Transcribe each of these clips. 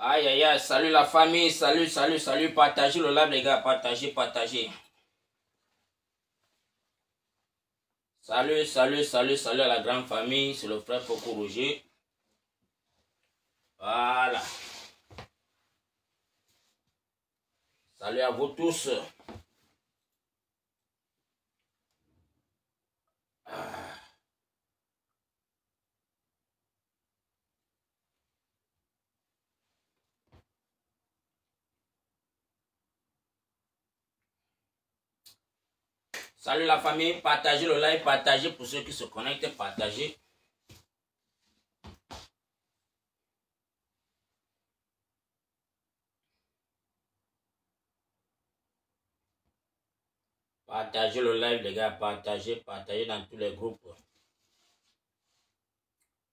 Aïe aïe aïe, salut la famille, salut, partagez le live les gars, partagez. Salut à la grande famille, c'est le frère Coco Roger. Voilà. Salut à vous tous. Salut la famille, partagez le live, partagez pour ceux qui se connectent, partagez. Partagez le live les gars, partagez dans tous les groupes.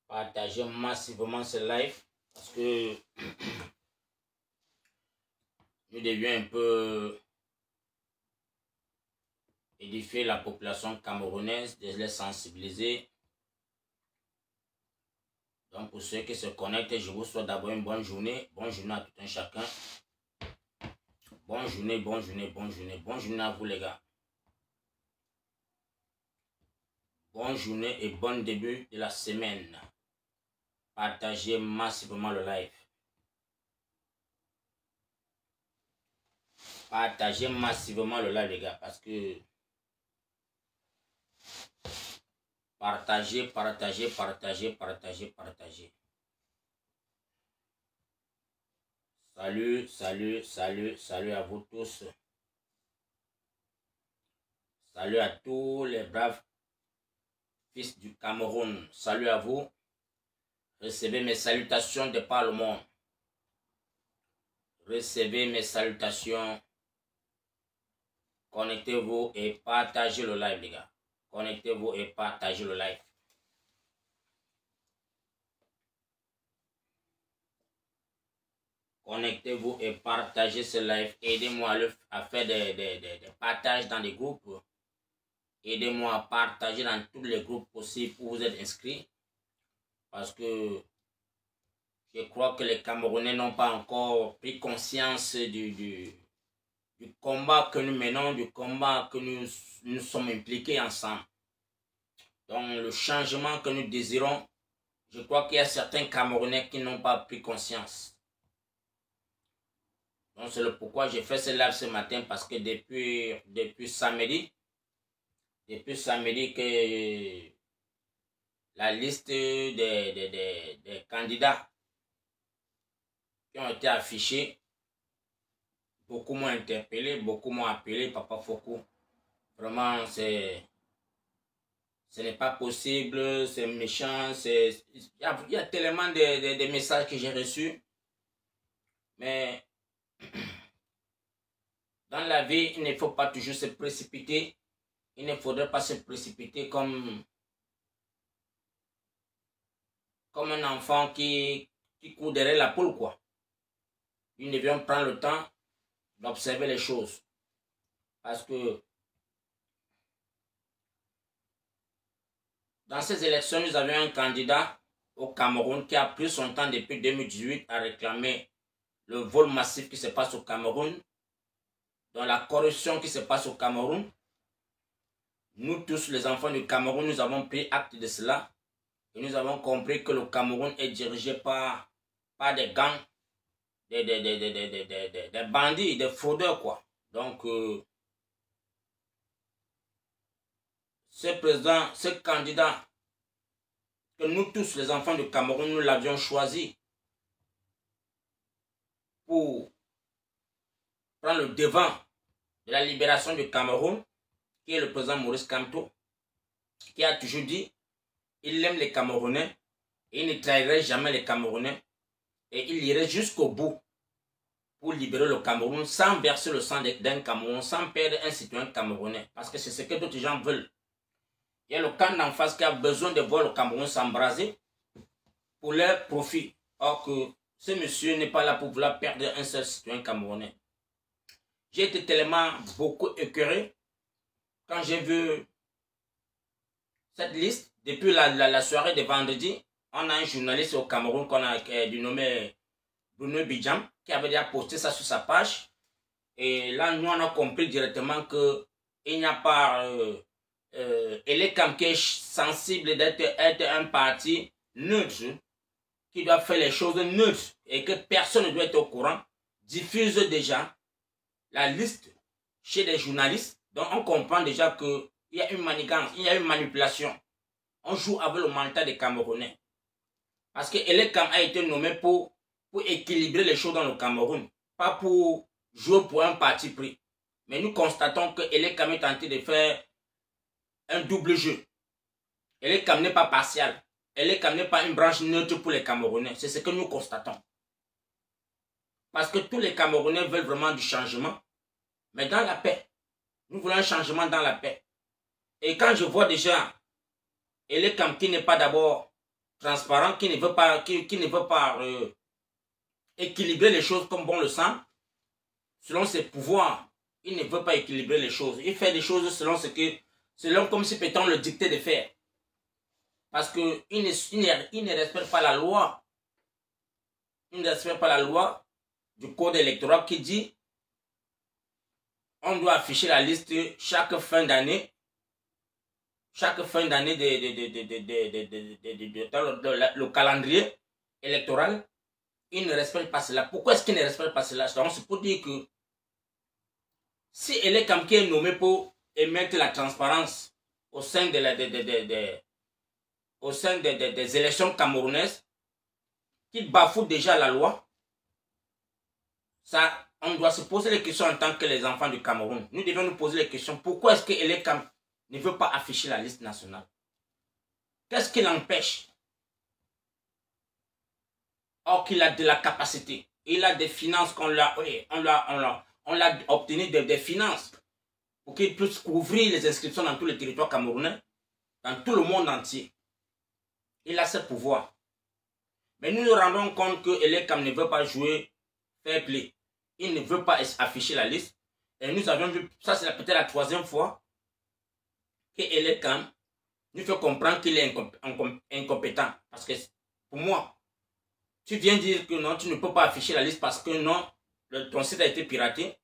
Partagez massivement ce live parce que nous devions un peu édifier la population camerounaise, de les sensibiliser. Donc pour ceux qui se connectent, je vous souhaite d'abord une bonne journée. Bonne journée à tout un chacun. Bonne journée à vous les gars. Bonne journée et bon début de la semaine. Partagez massivement le live. Partagez massivement le live les gars parce que partagez. Salut à vous tous. Salut à tous les braves fils du Cameroun. Salut à vous. Recevez mes salutations de par le monde. Recevez mes salutations. Connectez-vous et partagez le live les gars. Connectez-vous et partagez le live. Connectez-vous et partagez ce live. Aidez-moi à faire des partages dans les groupes. Aidez-moi à partager dans tous les groupes possibles où vous êtes inscrits. Parce que je crois que les Camerounais n'ont pas encore pris conscience du combat que nous menons, du combat que nous sommes impliqués ensemble. Donc le changement que nous désirons, je crois qu'il y a certains Camerounais qui n'ont pas pris conscience. Donc c'est le pourquoi j'ai fait ce live ce matin parce que depuis samedi que la liste des candidats qui ont été affichés, beaucoup m'ont interpellé, beaucoup m'ont appelé Papa Foko. Vraiment ce n'est pas possible, c'est méchant, il y a tellement de messages que j'ai reçus. Mais dans la vie, il ne faut pas toujours se précipiter. Il ne faudrait pas se précipiter comme un enfant qui court derrière la poule, quoi. Nous devions prendre le temps d'observer les choses. Parce que dans ces élections, nous avions un candidat au Cameroun qui a pris son temps depuis 2018 à réclamer le vol massif qui se passe au Cameroun, dans la corruption qui se passe au Cameroun. Nous tous, les enfants du Cameroun, nous avons pris acte de cela. Et nous avons compris que le Cameroun est dirigé par des gangs, des bandits, des fraudeurs, quoi. Donc, ce candidat, que nous tous, les enfants du Cameroun, nous l'avions choisi pour prendre le devant de la libération du Cameroun, qui est le président Maurice Kamto, qui a toujours dit il aime les Camerounais et il ne trahirait jamais les Camerounais et il irait jusqu'au bout pour libérer le Cameroun sans verser le sang d'un Cameroun, sans perdre un citoyen camerounais, parce que c'est ce que d'autres gens veulent. Il y a le camp d'en face qui a besoin de voir le Cameroun s'embraser pour leur profit. Or que ce monsieur n'est pas là pour vouloir perdre un seul citoyen camerounais. J'ai été tellement beaucoup écœuré quand j'ai vu cette liste. Depuis la soirée de vendredi, on a un journaliste au Cameroun qu'on a dénommé Bruno Bidjam, qui avait déjà posté ça sur sa page. Et là, nous, on a compris directement qu'il n'y a pas... Elekam qui est sensible d'être un parti neutre, qui doit faire les choses neutres et que personne ne doit être au courant, diffuse déjà la liste chez les journalistes. Donc, on comprend déjà qu'il y a une manigance, il y a une manipulation. On joue avec le mental des Camerounais. Parce que Elekam a été nommé pour équilibrer les choses dans le Cameroun, pas pour jouer pour un parti pris. Mais nous constatons que Elekam est tenté de faire un double jeu. Elekam n'est pas partial. Elekam n'est pas une branche neutre pour les Camerounais. C'est ce que nous constatons. Parce que tous les Camerounais veulent vraiment du changement, mais dans la paix. Nous voulons un changement dans la paix. Et quand je vois déjà Elekam qui n'est pas d'abord transparent, qui ne veut pas, équilibrer les choses comme bon le sent, selon ses pouvoirs, il ne veut pas équilibrer les choses. Il fait des choses selon comme si peut-on le dicter de faire. Parce qu'il ne respecte pas la loi. Il ne respecte pas la loi du code électoral qui dit on doit afficher la liste chaque fin d'année. Chaque fin d'année le calendrier électoral. Il ne respecte pas cela. Pourquoi est-ce qu'il ne respecte pas cela? C'est pour dire que si Elekam qui est nommé pour émettre la transparence au sein des élections camerounaises, qu'il bafoue déjà la loi, ça, on doit se poser les questions en tant que les enfants du Cameroun. Nous devons nous poser les questions. Pourquoi est-ce que Elekam ne veut pas afficher la liste nationale? Qu'est-ce qui l'empêche? Or qu'il a de la capacité. Il a des finances qu'on l'a obtenu des finances pour qu'il puisse couvrir les inscriptions dans tous les territoires camerounais, dans tout le monde entier. Il a ce pouvoir. Mais nous nous rendons compte que Elekam ne veut pas jouer fair play. Il ne veut pas afficher la liste. Et nous avions vu, ça c'est peut-être la troisième fois, que Elekam nous fait comprendre qu'il est incompétent. Parce que pour moi, tu viens dire que non, tu ne peux pas afficher la liste parce que non, ton site a été piraté.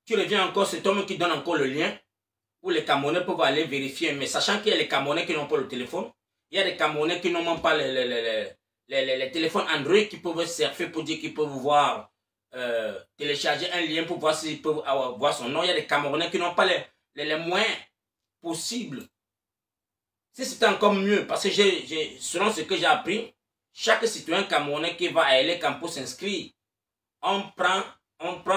Tu reviens encore, c'est toi qui donne encore le lien où les Camerounais peuvent aller vérifier. Mais sachant qu'il y a les Camerounais qui n'ont pas le téléphone, il y a des Camerounais qui n'ont même pas les téléphones Android qui peuvent surfer pour dire qu'ils peuvent voir, télécharger un lien pour voir s'ils peuvent voir son nom. Il y a des Camerounais qui n'ont pas les moyens possibles. Si c'était encore mieux, parce que selon ce que j'ai appris, chaque citoyen camerounais qui va à Elekam pour s'inscrire, on prend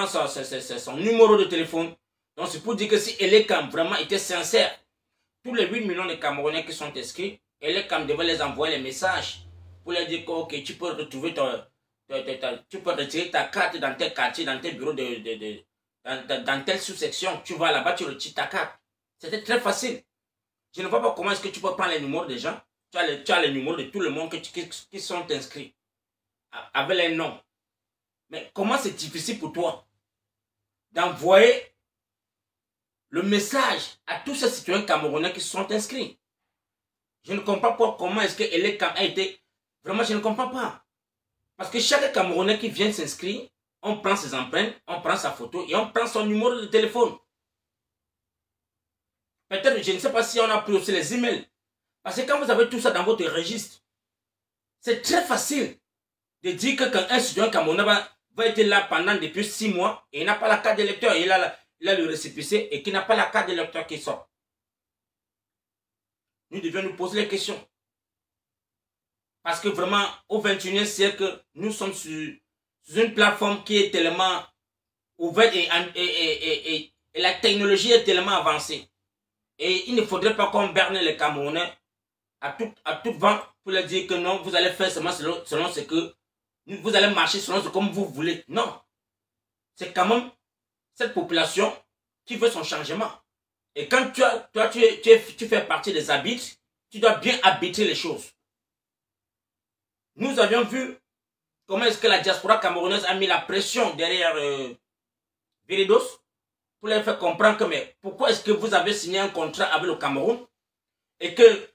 son numéro de téléphone. Donc c'est pour dire que si Elekam vraiment était sincère, tous les 8 millions de Camerounais qui sont inscrits, Elekam devait les envoyer les messages pour leur dire que okay, tu peux retrouver tu peux retirer ta carte dans tel quartier, dans tel bureau, dans telle sous-section. Tu vas là-bas, tu retires ta carte. C'était très facile. Je ne vois pas comment est-ce que tu peux prendre les numéros des gens. Tu as les numéros de tout le monde qui sont inscrits avec les noms. Mais comment c'est difficile pour toi d'envoyer le message à tous ces citoyens camerounais qui sont inscrits? Je ne comprends pas comment est-ce que Elekam a été... Vraiment, je ne comprends pas. Parce que chaque Camerounais qui vient s'inscrire, on prend ses empreintes, on prend sa photo et on prend son numéro de téléphone. Peut-être, je ne sais pas si on a pris aussi les emails. Parce que quand vous avez tout ça dans votre registre, c'est très facile de dire que quand un citoyen camerounais va être là pendant depuis 6 mois et il n'a pas la carte d'électeur, il a le récépissé et qu'il n'a pas la carte d'électeur qui sort. Nous devions nous poser les questions. Parce que vraiment, au 21e siècle, nous sommes sur une plateforme qui est tellement ouverte et la technologie est tellement avancée. Et il ne faudrait pas qu'on berne les Camerounais à tout vent pour leur dire que non, vous allez faire seulement selon ce que... Vous allez marcher selon ce comme vous voulez. Non. C'est quand même cette population qui veut son changement. Et quand tu fais partie des habits, tu dois bien habiter les choses. Nous avions vu comment est-ce que la diaspora camerounaise a mis la pression derrière Viridos pour leur faire comprendre que mais pourquoi est-ce que vous avez signé un contrat avec le Cameroun et que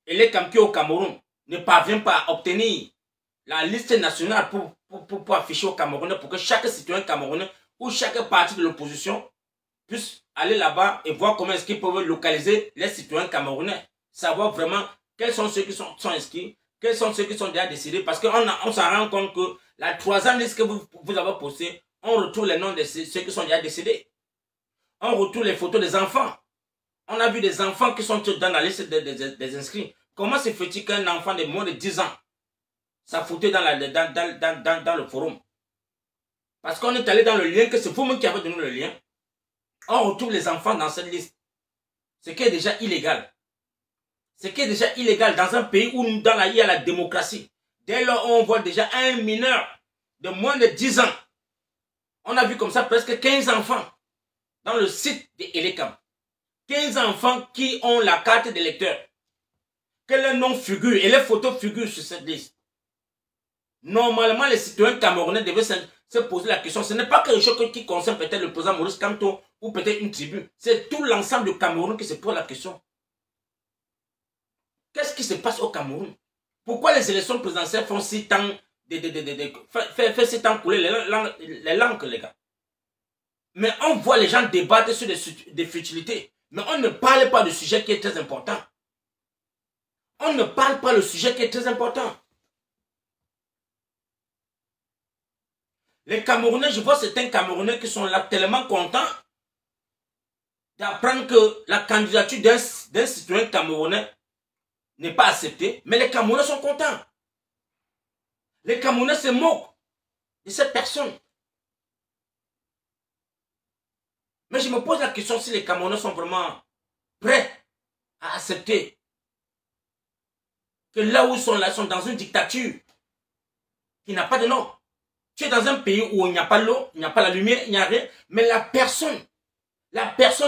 Elekam qui au Cameroun ne parvient pas à obtenir la liste nationale pour afficher aux Camerounais, pour que chaque citoyen camerounais ou chaque parti de l'opposition puisse aller là-bas et voir comment est-ce qu'ils peuvent localiser les citoyens camerounais. Savoir vraiment quels sont ceux qui sont inscrits, quels sont ceux qui sont déjà décédés. Parce qu'on s'en rend compte que la troisième liste que vous avez postée, on retrouve les noms de ceux qui sont déjà décédés. On retrouve les photos des enfants. On a vu des enfants qui sont dans la liste des inscrits. Comment se fait-il qu'un enfant de moins de 10 ans sa photo dans le forum? Parce qu'on est allé dans le lien, que c'est vous-même qui avez donné le lien. On retrouve les enfants dans cette liste. Ce qui est déjà illégal. Ce qui est déjà illégal dans un pays où il y a la démocratie. Dès lors, on voit déjà un mineur de moins de 10 ans. On a vu comme ça presque 15 enfants dans le site de Elekam. 15 enfants qui ont la carte d'électeur. Que leur nom figure et les photos figurent sur cette liste. Normalement, les citoyens camerounais devaient se poser la question. Ce n'est pas quelque chose qui concerne peut-être le président Maurice Kamto ou peut-être une tribu. C'est tout l'ensemble du Cameroun qui se pose la question. Qu'est-ce qui se passe au Cameroun? Pourquoi les élections présidentielles font si tant fait si tant couler les langues, les gars? Mais on voit les gens débattre sur des futilités. Mais on ne parle pas du sujet qui est très important. On ne parle pas du sujet qui est très important. Les Camerounais, je vois certains Camerounais qui sont là tellement contents d'apprendre que la candidature d'un citoyen camerounais n'est pas acceptée. Mais les Camerounais sont contents. Les Camerounais se moquent de cette personne. Mais je me pose la question si les Camerounais sont vraiment prêts à accepter que là où ils sont dans une dictature qui n'a pas de nom. Tu es dans un pays où il n'y a pas l'eau, il n'y a pas la lumière, il n'y a rien. Mais la personne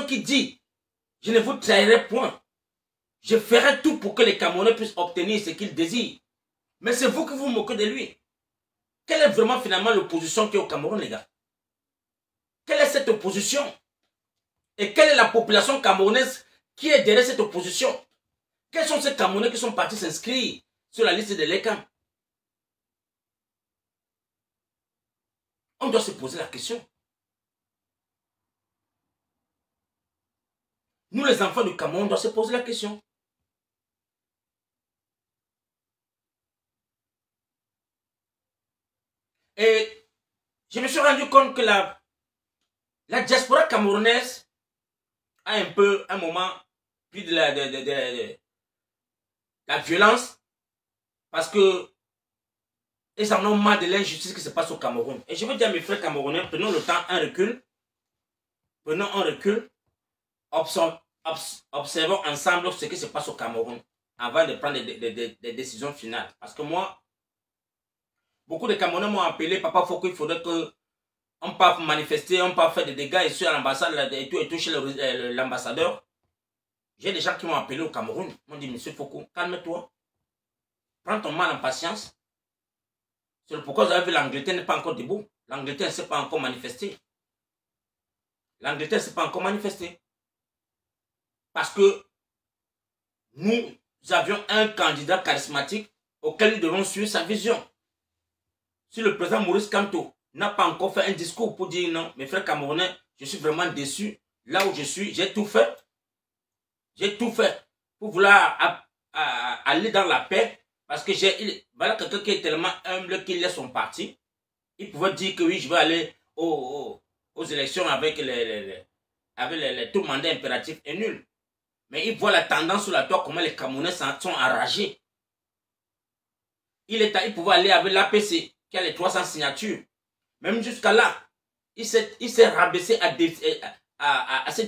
qui dit, je ne vous trahirai point. Je ferai tout pour que les Camerounais puissent obtenir ce qu'ils désirent. Mais c'est vous qui vous moquez de lui. Quelle est vraiment finalement l'opposition qui est au Cameroun, les gars? Quelle est cette opposition? Et quelle est la population camerounaise qui est derrière cette opposition? Quels sont ces Camerounais qui sont partis s'inscrire sur la liste de l'ECAM? On doit se poser la question. Nous, les enfants du Cameroun, on doit se poser la question. Et je me suis rendu compte que la diaspora camerounaise a un peu, un moment, pris de la violence parce que ils en ont marre de l'injustice qui se passe au Cameroun. Et je veux dire à mes frères camerounais, prenons le temps, un recul. Prenons un recul. Observons ensemble ce qui se passe au Cameroun avant de prendre des décisions finales. Parce que moi, beaucoup de Camerounais m'ont appelé, papa, il faudrait qu'on parte manifester, on part faire des dégâts ici à l'ambassade et tout chez l'ambassadeur. J'ai des gens qui m'ont appelé au Cameroun. Ils m'ont dit, monsieur Foucault, calme-toi. Prends ton mal en patience. C'est pourquoi vous avez vu l'Angleterre n'est pas encore debout. L'Angleterre ne s'est pas encore manifestée. L'Angleterre ne s'est pas encore manifestée. Parce que nous avions un candidat charismatique auquel nous devons suivre sa vision. Si le président Maurice Kamto n'a pas encore fait un discours pour dire non, mes frères camerounais, je suis vraiment déçu. Là où je suis, j'ai tout fait. J'ai tout fait pour vouloir aller dans la paix. Parce que voilà quelqu'un qui est tellement humble qu'il laisse son parti. Il pouvait dire que oui, je vais aller aux élections avec tout le mandat impératif est nul. Mais il voit la tendance sur la toile, comment les Camerounais sont enragés. Il pouvait aller avec l'APC, qui a les 300 signatures. Même jusqu'à là, il s'est rabaissé à se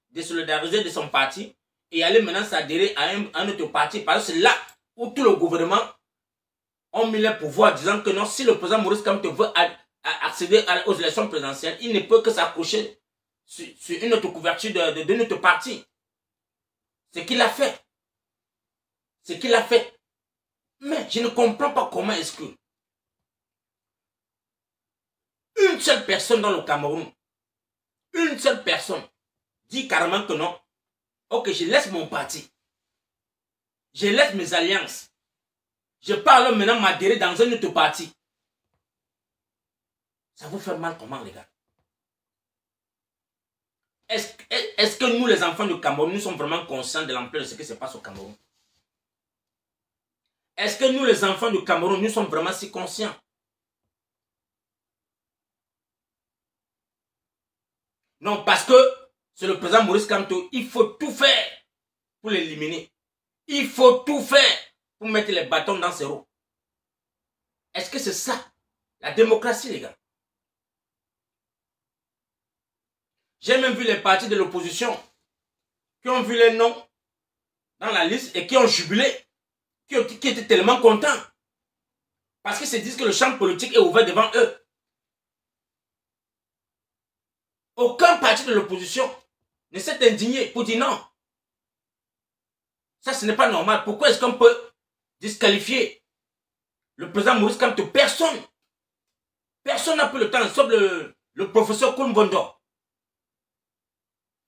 désolidariser de son parti et aller maintenant s'adhérer à un autre parti. Parce que c'est là où tout le gouvernement a mis le pouvoir, disant que non, si le président Maurice Kamto veut accéder aux élections présidentielles, il ne peut que s'accrocher sur une autre couverture de notre parti. Ce qu'il a fait. Ce qu'il a fait. Mais je ne comprends pas comment est-ce que une seule personne dans le Cameroun, une seule personne, dit carrément que non. Ok, je laisse mon parti. Je laisse mes alliances. Je parle maintenant m'adhérer dans un autre parti. Ça vous fait mal comment, les gars? Est-ce que nous, les enfants du Cameroun, nous sommes vraiment conscients de l'ampleur de ce qui se passe au Cameroun? Est-ce que nous, les enfants du Cameroun, nous sommes vraiment si conscients? Non, parce que c'est le président Maurice Kamto, il faut tout faire pour l'éliminer. Il faut tout faire pour mettre les bâtons dans ses roues. Est-ce que c'est ça, la démocratie, les gars? J'ai même vu les partis de l'opposition qui ont vu les noms dans la liste et qui ont jubilé, qui étaient tellement contents. Parce qu'ils se disent que le champ politique est ouvert devant eux. Aucun parti de l'opposition ne s'est indigné pour dire non. Ça, ce n'est pas normal. Pourquoi est-ce qu'on peut disqualifier le président Maurice Kamto? Personne. Personne n'a pris le temps, sauf le professeur Koumbondo,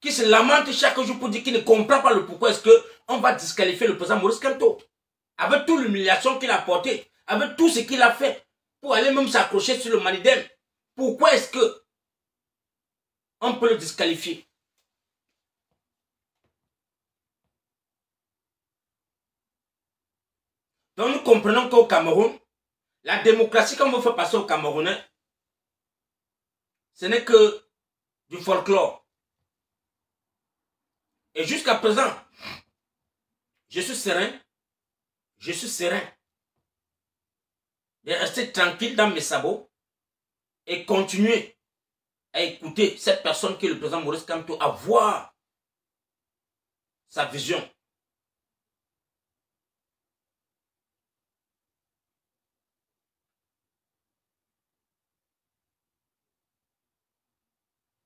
qui se lamente chaque jour pour dire qu'il ne comprend pas le pourquoi est-ce qu'on va disqualifier le président Maurice Kamto. Avec toute l'humiliation qu'il a portée, avec tout ce qu'il a fait, pour aller même s'accrocher sur le Manidem. Pourquoi est-ce que on peut le disqualifier? Donc nous comprenons qu'au Cameroun, la démocratie qu'on veut faire passer aux Camerounais, ce n'est que du folklore. Et jusqu'à présent, je suis serein de rester tranquille dans mes sabots et continuer à écouter cette personne qui est le président Maurice Kamto, à voir sa vision.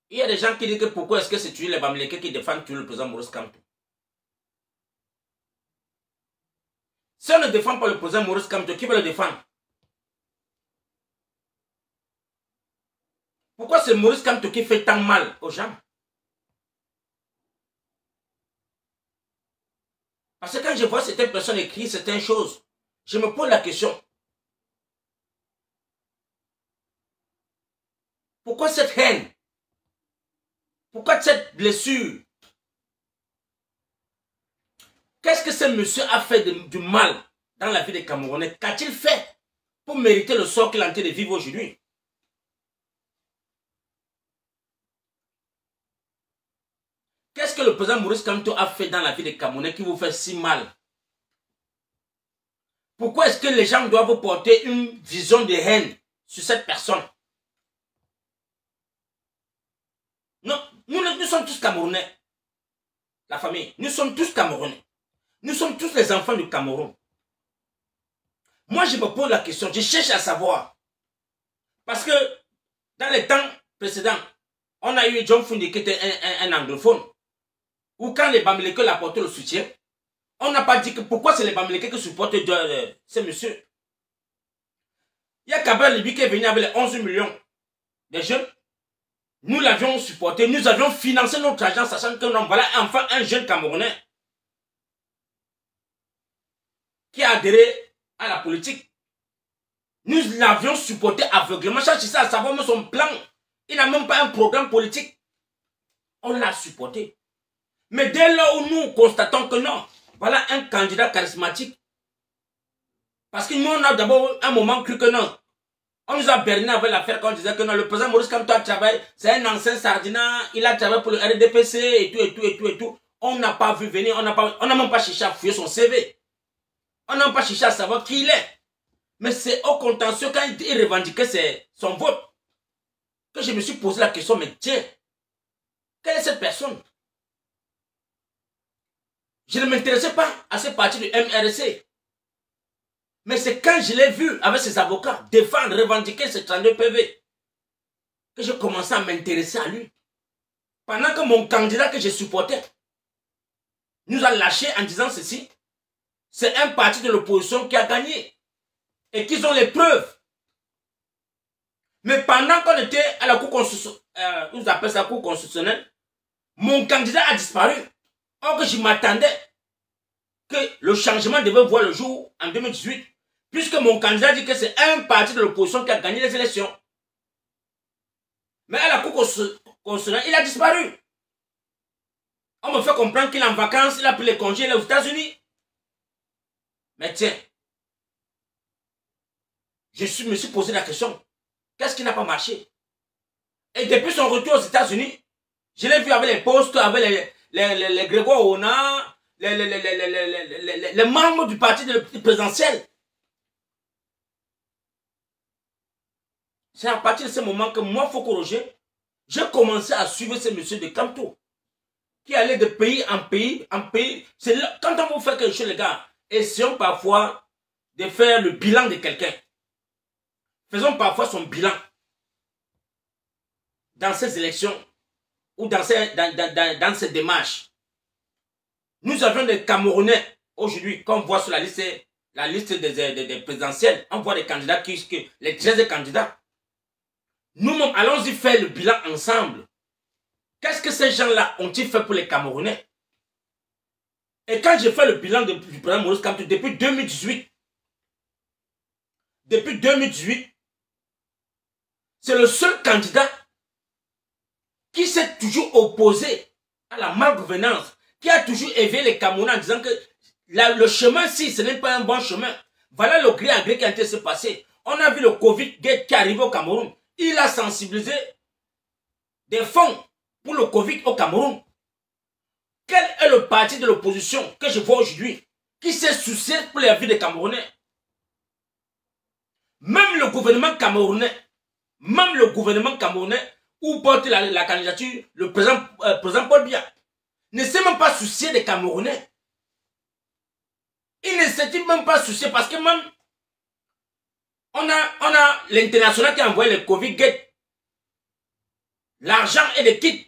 Il y a des gens qui disent que pourquoi est-ce que c'est toujours les Bamileke qui défendent toujours le président Maurice Kamto. Si on ne défend pas le président Maurice Kamto, qui va le défendre? Pourquoi c'est Maurice Kamto qui fait tant mal aux gens? Parce que quand je vois certaines personnes écrire certaines choses, je me pose la question. Pourquoi cette haine? Pourquoi cette blessure? Qu'est-ce que ce monsieur a fait du mal dans la vie des Camerounais? Qu'a-t-il fait pour mériter le sort qu'il est en train de vivre aujourd'hui? Qu'est-ce que le président Maurice Kamto a fait dans la vie des Camerounais qui vous fait si mal? Pourquoi est-ce que les gens doivent porter une vision de haine sur cette personne? Non, nous sommes tous Camerounais. La famille, nous sommes tous Camerounais. Nous sommes tous les enfants du Cameroun. Moi, je me pose la question, je cherche à savoir. Parce que dans les temps précédents, on a eu John Fundi qui était un anglophone. Ou quand les Bamileke apportaient le soutien, on n'a pas dit que pourquoi c'est les Bamileke qui supportent ce monsieur. Il y a Kabel Libi qui est venu avec les 11 millions de jeunes. Nous l'avions supporté, nous avions financé notre argent, sachant que non, voilà enfin un jeune Camerounais qui a adhéré à la politique. Nous l'avions supporté aveuglément. Cherchez ça à savoir même son plan. Il n'a même pas un programme politique. On l'a supporté. Mais dès lors où nous constatons que non, voilà un candidat charismatique. Parce que nous, on a d'abord un moment cru que non. On nous a berné avec l'affaire quand on disait que non, le président Maurice Kamto a travaillé, c'est un ancien sardinat, il a travaillé pour le RDPC et tout. On n'a pas vu venir, on n'a même pas cherché à fouiller son CV. On n'a même pas cherché à savoir qui il est. Mais c'est au contentieux quand il revendiquait son vote que je me suis posé la question, mais tiens, quelle est cette personne? Je ne m'intéressais pas à ce parti du MRC. Mais c'est quand je l'ai vu avec ses avocats défendre, revendiquer ce 32 PV que je commençais à m'intéresser à lui. Pendant que mon candidat que je supportais nous a lâché en disant ceci, c'est un parti de l'opposition qui a gagné et qu'ils ont les preuves. Mais pendant qu'on était à la Cour constitutionnelle, nous appelons ça la Cour constitutionnelle, mon candidat a disparu. Or que je m'attendais que le changement devait voir le jour en 2018. Puisque mon candidat dit que c'est un parti de l'opposition qui a gagné les élections. Mais à la Cour constitutionnelle, il a disparu. On me fait comprendre qu'il est en vacances, il a pris les congés, il est aux États-Unis. Mais tiens, me suis posé la question, qu'est-ce qui n'a pas marché? Et depuis son retour aux États-Unis, je l'ai vu avec les postes, avec les Grégoire Ona, les membres du parti présidentiel. C'est à partir de ce moment que moi, Foko Roger, j'ai commencé à suivre ce monsieur de Camto, qui allait de pays en pays en pays. C'est quand on vous fait quelque chose, les gars, essayons parfois de faire le bilan de quelqu'un. Faisons parfois son bilan dans ces élections ou dans ces démarches. Nous avons des Camerounais aujourd'hui, quand on voit sur la liste des présidentielles, on voit des candidats, les 13 candidats. Nous-mêmes, allons-y faire le bilan ensemble. Qu'est-ce que ces gens-là ont-ils fait pour les Camerounais? Et quand j'ai fait le bilan du président Maurice Kamto depuis 2018, c'est le seul candidat qui s'est toujours opposé à la malgouvernance, qui a toujours éveillé les Camerounais en disant que le chemin-ci, ce n'est pas un bon chemin. Voilà le gré à gré qui a été se passer. On a vu le Covid qui est arrivé au Cameroun. Il a sensibilisé des fonds pour le Covid au Cameroun. Quel est le parti de l'opposition que je vois aujourd'hui qui s'est soucié pour la vie des Camerounais? Même le gouvernement camerounais, où porte la candidature le président Paul Biya, ne s'est même pas soucié des Camerounais. Il ne s'est même pas soucié parce que même on a l'international qui a envoyé le Covid Gate, l'argent et les kits,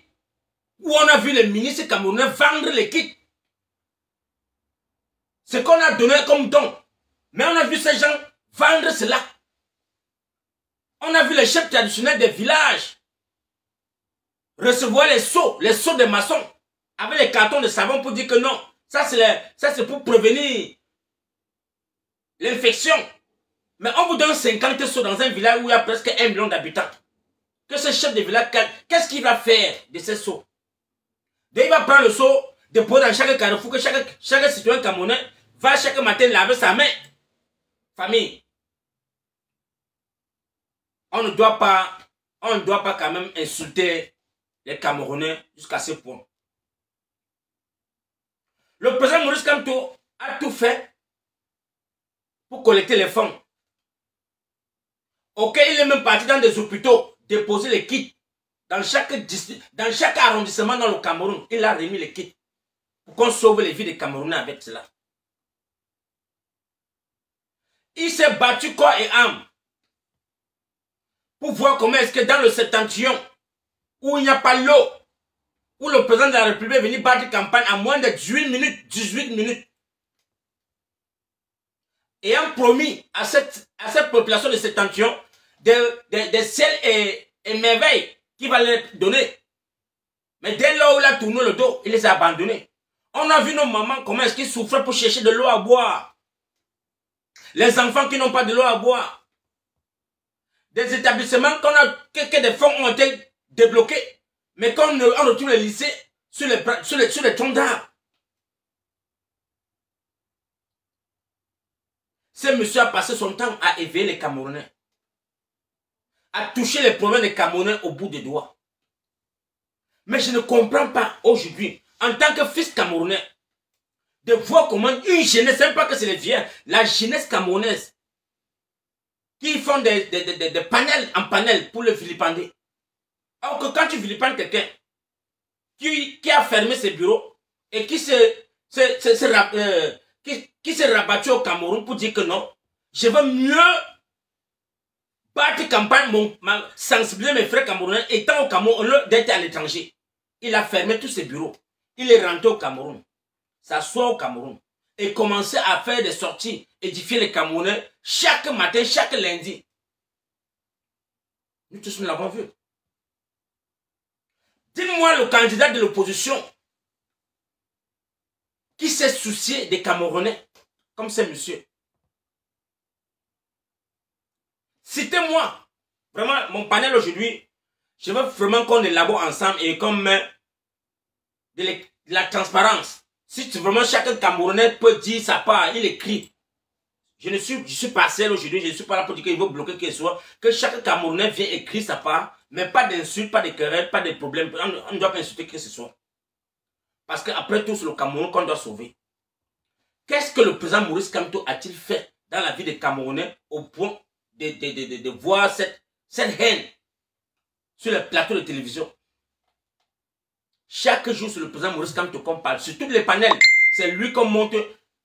où on a vu les ministres camerounais vendre les kits. Ce qu'on a donné comme don. Mais on a vu ces gens vendre cela. On a vu les chefs traditionnels des villages recevoir les seaux des maçons avec les cartons de savon pour dire que non, ça c'est pour prévenir l'infection. Mais on vous donne 50 seaux dans un village où il y a presque 1 million d'habitants. Que ce chef de village, qu'est-ce qu'il va faire de ces seaux? Il va prendre le seau, déposer dans chaque carrefour, que chaque citoyen camerounais va chaque matin laver sa main. Famille, on ne doit pas quand même insulter les Camerounais jusqu'à ce point. Le président Maurice Kamto a tout fait pour collecter les fonds. Ok, il est même parti dans des hôpitaux, déposer les kits. Dans chaque arrondissement dans le Cameroun, il a remis les kits. Pour qu'on sauve les vies des Camerounais avec cela. Il s'est battu corps et âme pour voir comment est-ce que dans le septentrion, où il n'y a pas l'eau, où le président de la République est venu battre campagne à moins de 18 minutes, ayant promis à cette population de septentrion des ciels et merveilles qu'il va les donner. Mais dès lors où il a tourné le dos, il les a abandonnés. On a vu nos mamans comment est-ce qu'ils souffraient pour chercher de l'eau à boire. Les enfants qui n'ont pas de l'eau à boire. Des établissements que des fonds ont été débloqués. Mais quand on retrouve les lycées sur les troncs d'arbres. Ce monsieur a passé son temps à éveiller les Camerounais. À toucher les problèmes des Camerounais au bout des doigts. Mais je ne comprends pas aujourd'hui, en tant que fils camerounais, de voir comment une jeunesse, même pas que c'est les vieux, la jeunesse camerounaise, qui font des panels en panel pour le vilipender. Alors que quand tu vilipendes quelqu'un qui a fermé ses bureaux et qui s'est rabattu au Cameroun pour dire que non, je veux mieux battre campagne, sensibiliser mes frères camerounais étant au Cameroun d'être à l'étranger. Il a fermé tous ses bureaux. Il est rentré au Cameroun. S'assoit au Cameroun. Et commencer à faire des sorties, édifier les Camerounais chaque matin, chaque lundi. Nous tous nous l'avons vu. Dis-moi le candidat de l'opposition qui s'est soucié des Camerounais, comme ce monsieur. Citez-moi. Vraiment, mon panel aujourd'hui, je veux vraiment qu'on élabore ensemble et qu'on met de la transparence. Si vraiment chaque Camerounais peut dire sa part, il écrit. Je suis partiel aujourd'hui, je ne suis pas là pour dire qu'il veut bloquer qu'il soit. Que chaque Camerounais vienne écrire sa part, mais pas d'insultes, pas de querelles, pas de problèmes. On ne doit pas insulter que ce soit. Parce qu'après tout, c'est le Cameroun qu'on doit sauver. Qu'est-ce que le président Maurice Kamto a-t-il fait dans la vie des Camerounais au point de voir cette haine sur les plateaux de télévision? Chaque jour, c'est le président Maurice Kamto qu'on parle. Sur tous les panels, c'est lui qu'on monte.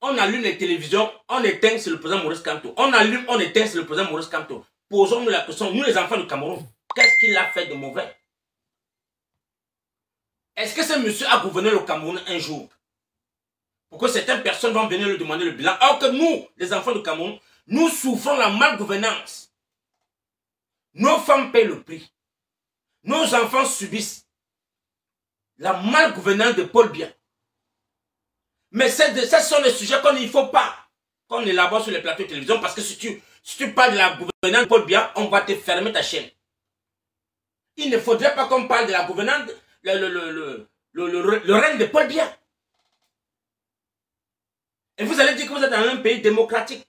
On allume les télévisions, on éteint, c'est le président Maurice Kamto. On allume, on éteint, c'est le président Maurice Kamto. Posons-nous la question, nous les enfants du Cameroun, qu'est-ce qu'il a fait de mauvais? Est-ce que ce monsieur a gouverné le Cameroun un jour? Pourquoi certaines personnes vont venir lui demander le bilan, alors que nous, les enfants du Cameroun, nous souffrons la malgouvernance. Nos femmes paient le prix. Nos enfants subissent la malgouvernance de Paul Biya. Mais ce sont des sujets qu'il ne faut pas qu'on élabore sur les plateaux de télévision, parce que si tu parles de la gouvernance de Paul Biya, on va te fermer ta chaîne. Il ne faudrait pas qu'on parle de la gouvernance, le règne de Paul Biya. Et vous allez dire que vous êtes dans un pays démocratique.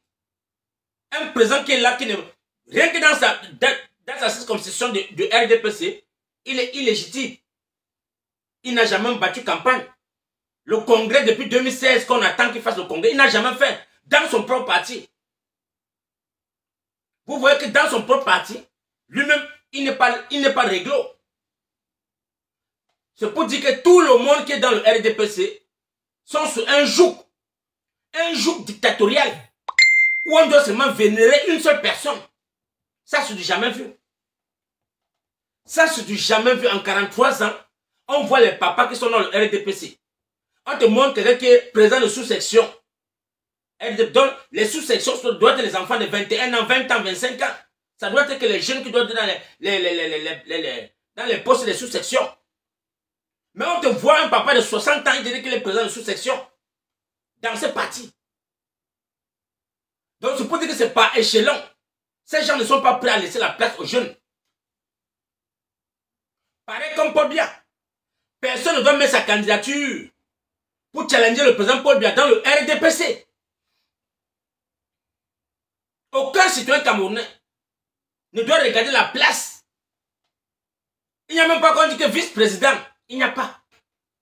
Un président qui est là, rien que dans sa circonscription de RDPC, il est illégitime. Il n'a jamais battu campagne. Le congrès depuis 2016 qu'on attend qu'il fasse le congrès, il n'a jamais fait dans son propre parti. Vous voyez que dans son propre parti, lui-même, il n'est pas réglo. C'est pour dire que tout le monde qui est dans le RDPC sont sur un joug dictatorial où on doit seulement vénérer une seule personne. Ça, c'est du jamais vu. Ça, c'est du jamais vu. En 43 ans, on voit les papas qui sont dans le RDPC. On te montre quelqu'un qui est président de sous-section. Donc, les sous-sections doivent être les enfants de 21 ans, 20 ans, 25 ans. Ça doit être que les jeunes qui doivent être dans les postes de sous-section. Mais on te voit un papa de 60 ans, il dit qu'il est président de sous-section. Dans ce parti. Donc, c'est pour dire que ce n'est pas échelon. Ces gens ne sont pas prêts à laisser la place aux jeunes. Pareil comme Paul Biya. Personne ne doit mettre sa candidature pour challenger le président Paul Biya dans le RDPC. Aucun citoyen camerounais ne doit regarder la place. Il n'y a même pas qu'on dit que vice-président. Il n'y a pas.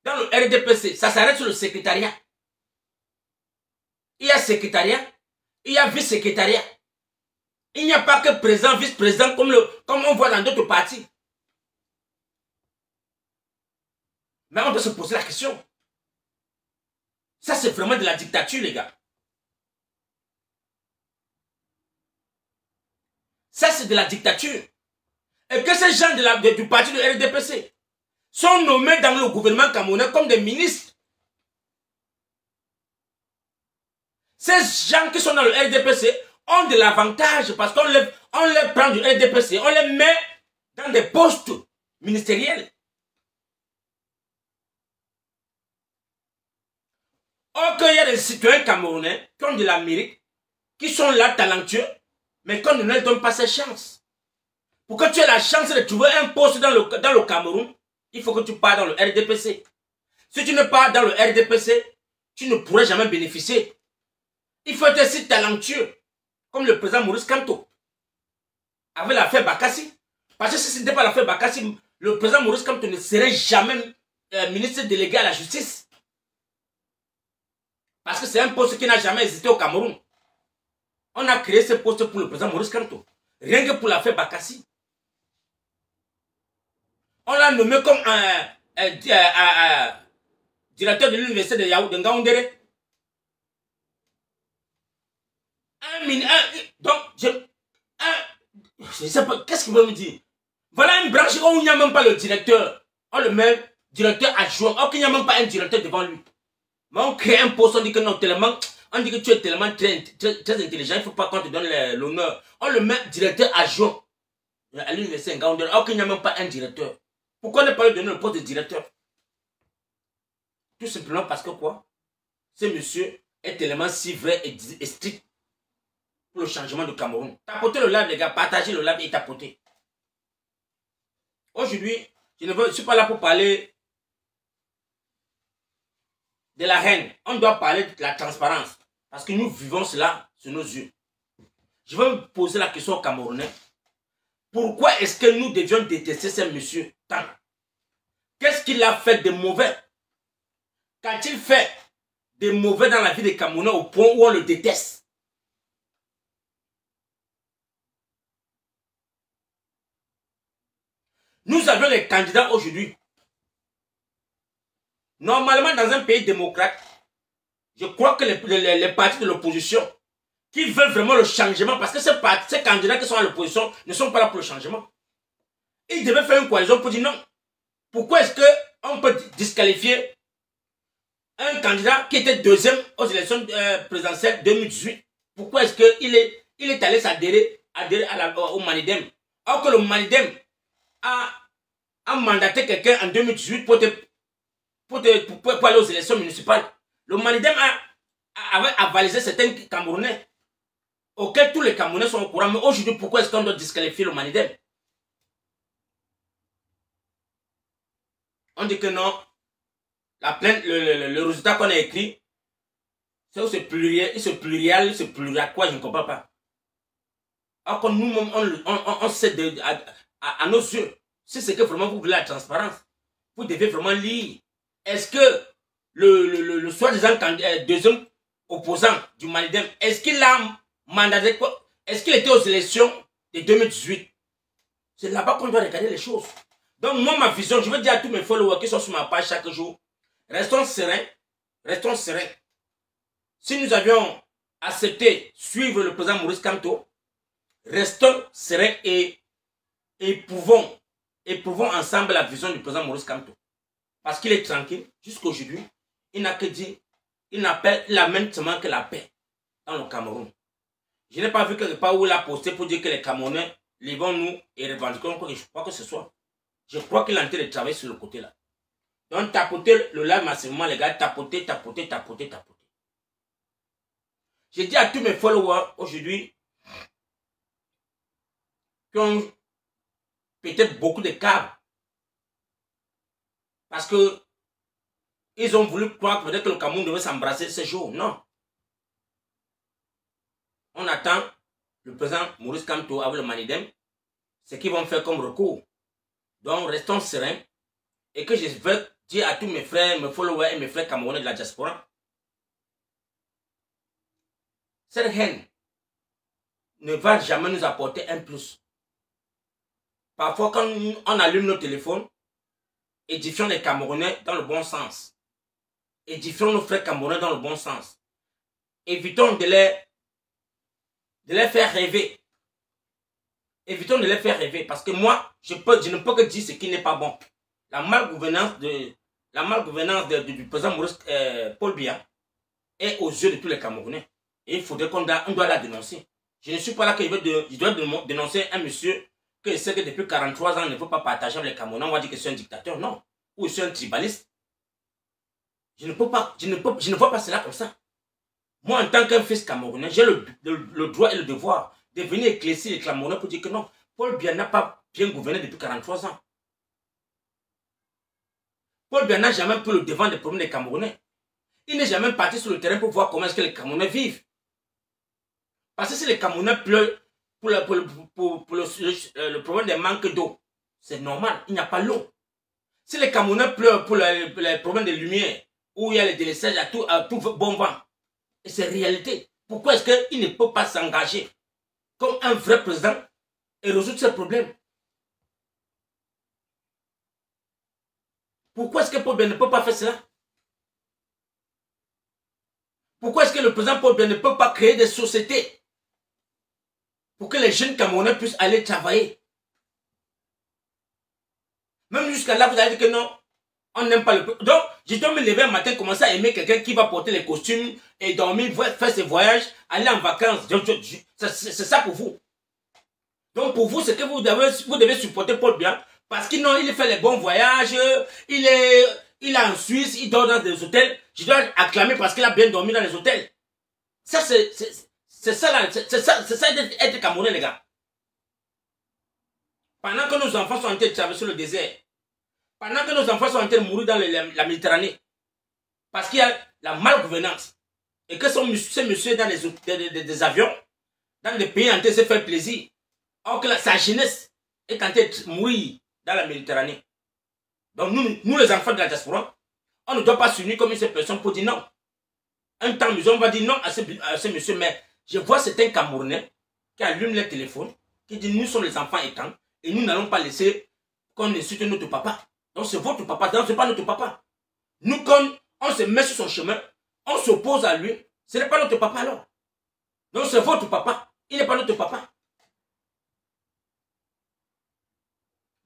Dans le RDPC, ça s'arrête sur le secrétariat. Il y a secrétariat, il y a vice-secrétariat. Il n'y a pas que président, vice-président comme on voit dans d'autres partis. Mais on doit se poser la question. Ça, c'est vraiment de la dictature, les gars. Ça, c'est de la dictature. Et que ces gens du parti de RDPC sont nommés dans le gouvernement camerounais comme des ministres. Ces gens qui sont dans le RDPC ont de l'avantage parce qu'on les prend du RDPC, on les met dans des postes ministériels. Or qu'il y a des citoyens camerounais qui ont de la mérite, qui sont là talentueux, mais qu'on ne leur donne pas cette chance. Pour que tu aies la chance de trouver un poste dans le Cameroun, il faut que tu pars dans le RDPC. Si tu ne pars dans le RDPC, tu ne pourrais jamais bénéficier. Il faut être si talentueux, comme le président Maurice Kamto, avec l'affaire Bakassi. Parce que si ce n'était pas l'affaire Bakassi, le président Maurice Kamto ne serait jamais ministre délégué à la justice. Parce que c'est un poste qui n'a jamais existé au Cameroun. On a créé ce poste pour le président Maurice Kamto. Rien que pour l'affaire Bakassi. On l'a nommé comme directeur de l'université de Yaoundé, de Ngaoundéré. Donc, je ne sais pas, qu'est-ce qu'il veut me dire? Voilà une branche où il n'y a même pas le directeur. On le met directeur adjoint, or qu'il n'y a même pas un directeur devant lui. Mais on crée un poste, on dit que non, tellement, on dit que tu es tellement très intelligent, il ne faut pas qu'on te donne l'honneur. On le met directeur adjoint à l'université de Ngaoundéré, or qu'il n'y a même pas un directeur. Pourquoi ne pas lui donner le poste de directeur? Tout simplement parce que quoi? Ce monsieur est tellement si vrai et strict. pour le changement du Cameroun. Tapotez le live, les gars. Partagez le live et tapotez. Aujourd'hui, je ne suis pas là pour parler de la haine. On doit parler de la transparence. Parce que nous vivons cela sur nos yeux. Je vais me poser la question aux Camerounais. Pourquoi est-ce que nous devions détester ce monsieur tant? Qu'est-ce qu'il a fait de mauvais? Qu'a-t-il fait de mauvais dans la vie des Camerounais au point où on le déteste? Nous avions des candidats aujourd'hui. Normalement, dans un pays démocrate, je crois que les partis de l'opposition qui veulent vraiment le changement, parce que ces candidats qui sont à l'opposition ne sont pas là pour le changement. Ils devaient faire une coalition pour dire non. Pourquoi est-ce qu'on peut disqualifier un candidat qui était deuxième aux élections présidentielles 2018? Pourquoi est-ce qu'il est allé s'adhérer au Manidem? Alors que le Manidem a mandaté quelqu'un en 2018 pour aller aux élections municipales. Le Manidem avait avalisé certains Camerounais auxquels tous les Camerounais sont au courant. Mais aujourd'hui, pourquoi est-ce qu'on doit disqualifier le Manidem? On dit que non. La plainte, le résultat qu'on a écrit, c'est pluriel, c'est pluriel quoi, je ne comprends pas. Alors que nous-mêmes, on sait à nos yeux, si c'est que vraiment vous voulez la transparence, vous devez vraiment lire. Est-ce que le soi-disant deuxième opposant du Manidem, est-ce qu'il a mandaté quoi? Est-ce qu'il était aux élections de 2018? C'est là-bas qu'on doit regarder les choses. Donc moi, ma vision, je veux dire à tous mes followers qui sont sur ma page chaque jour, restons sereins, restons sereins. Si nous avions accepté suivre le président Maurice Kamto, restons sereins et éprouvons ensemble la vision du président Maurice Kamto. Parce qu'il est tranquille, jusqu'aujourd'hui, il n'a que dit, il amène seulement que la paix dans le Cameroun. Je n'ai pas vu quelque part où il a posté pour dire que les Camerounais, levons-nous et revendiquons quoi que je crois que ce soit. Je crois qu'il est en train de travailler sur le côté là. Donc tapotez le live massivement les gars, tapotez. J'ai dit à tous mes followers aujourd'hui qui ont peut-être beaucoup de câbles. Parce que ils ont voulu croire peut-être que le Cameroun devait s'embrasser ce jour. Non. On attend le président Maurice Kamto avec le Manidem. Ce qu'ils vont faire comme recours. Donc restons sereins. Et que je veux dire à tous mes frères, mes followers et mes frères camerounais de la diaspora. Cette haine ne va jamais nous apporter un plus. Parfois quand on allume nos téléphones, édifions les Camerounais dans le bon sens. Édifions nos frères Camerounais dans le bon sens. Évitons de les faire rêver. Évitons de les faire rêver. Parce que moi, je ne peux que dire ce qui n'est pas bon. La malgouvernance du président Maurice Paul Biya est aux yeux de tous les Camerounais. Et il faudrait qu'on doit la dénoncer. Je ne suis pas là que je dois dénoncer un monsieur que je sais que depuis 43 ans ne veut pas partager avec les Camerounais. On va dire que c'est un dictateur. Non. Ou je suis un tribaliste. Je ne vois pas cela comme ça. Moi, en tant qu'un fils camerounais, j'ai le droit et le devoir de venir éclaircir les Camerounais pour dire que non, Paul Biya n'a pas bien gouverné depuis 43 ans. Paul Biya n'a jamais pris le devant des problèmes des Camerounais. Il n'est jamais parti sur le terrain pour voir comment est-ce que les Camerounais vivent. Parce que si les Camerounais pleurent pour le problème des manques d'eau, c'est normal, il n'y a pas l'eau. Si les Camerounais pleurent pour les problèmes de lumière, où il y a les délaissages à tout bon vent, et c'est réalité. Pourquoi est-ce qu'il ne peut pas s'engager comme un vrai président et résoudre ces problèmes? Pourquoi est-ce que Paul Biya ne peut pas faire cela? Pourquoi est-ce que le président Paul Biya ne peut pas créer des sociétés pour que les jeunes Camerounais puissent aller travailler? Même jusqu'à là, vous avez dit que non, on n'aime pas le... Donc, je dois me lever un matin, commencer à aimer quelqu'un qui va porter les costumes et dormir, faire ses voyages, aller en vacances. C'est ça pour vous. Donc, pour vous, c'est que vous devez supporter Paul Biya parce qu'il fait les bons voyages, il est en Suisse, il dort dans des hôtels. Je dois acclamer parce qu'il a bien dormi dans les hôtels. Ça, C'est ça, être Camerounais, les gars. Pendant que nos enfants sont en train de traverser le désert, pendant que nos enfants sont en train de mourir dans la Méditerranée, parce qu'il y a la malgouvernance, et que ces messieurs dans des avions, dans des pays en train de se faire plaisir, alors que sa jeunesse est en train de mourir dans la Méditerranée. Donc nous les enfants de la diaspora, on ne doit pas s'unir comme une seule personne pour dire non. Un temps, on va dire non à ce monsieur, mais je vois certains Camerounais qui allument les téléphones, qui disent nous sommes les enfants éteints et nous n'allons pas laisser qu'on insulte notre papa. Donc c'est votre papa, donc ce n'est pas notre papa. Nous, quand on se met sur son chemin, on s'oppose à lui, ce n'est pas notre papa alors. Donc c'est votre papa, il n'est pas notre papa.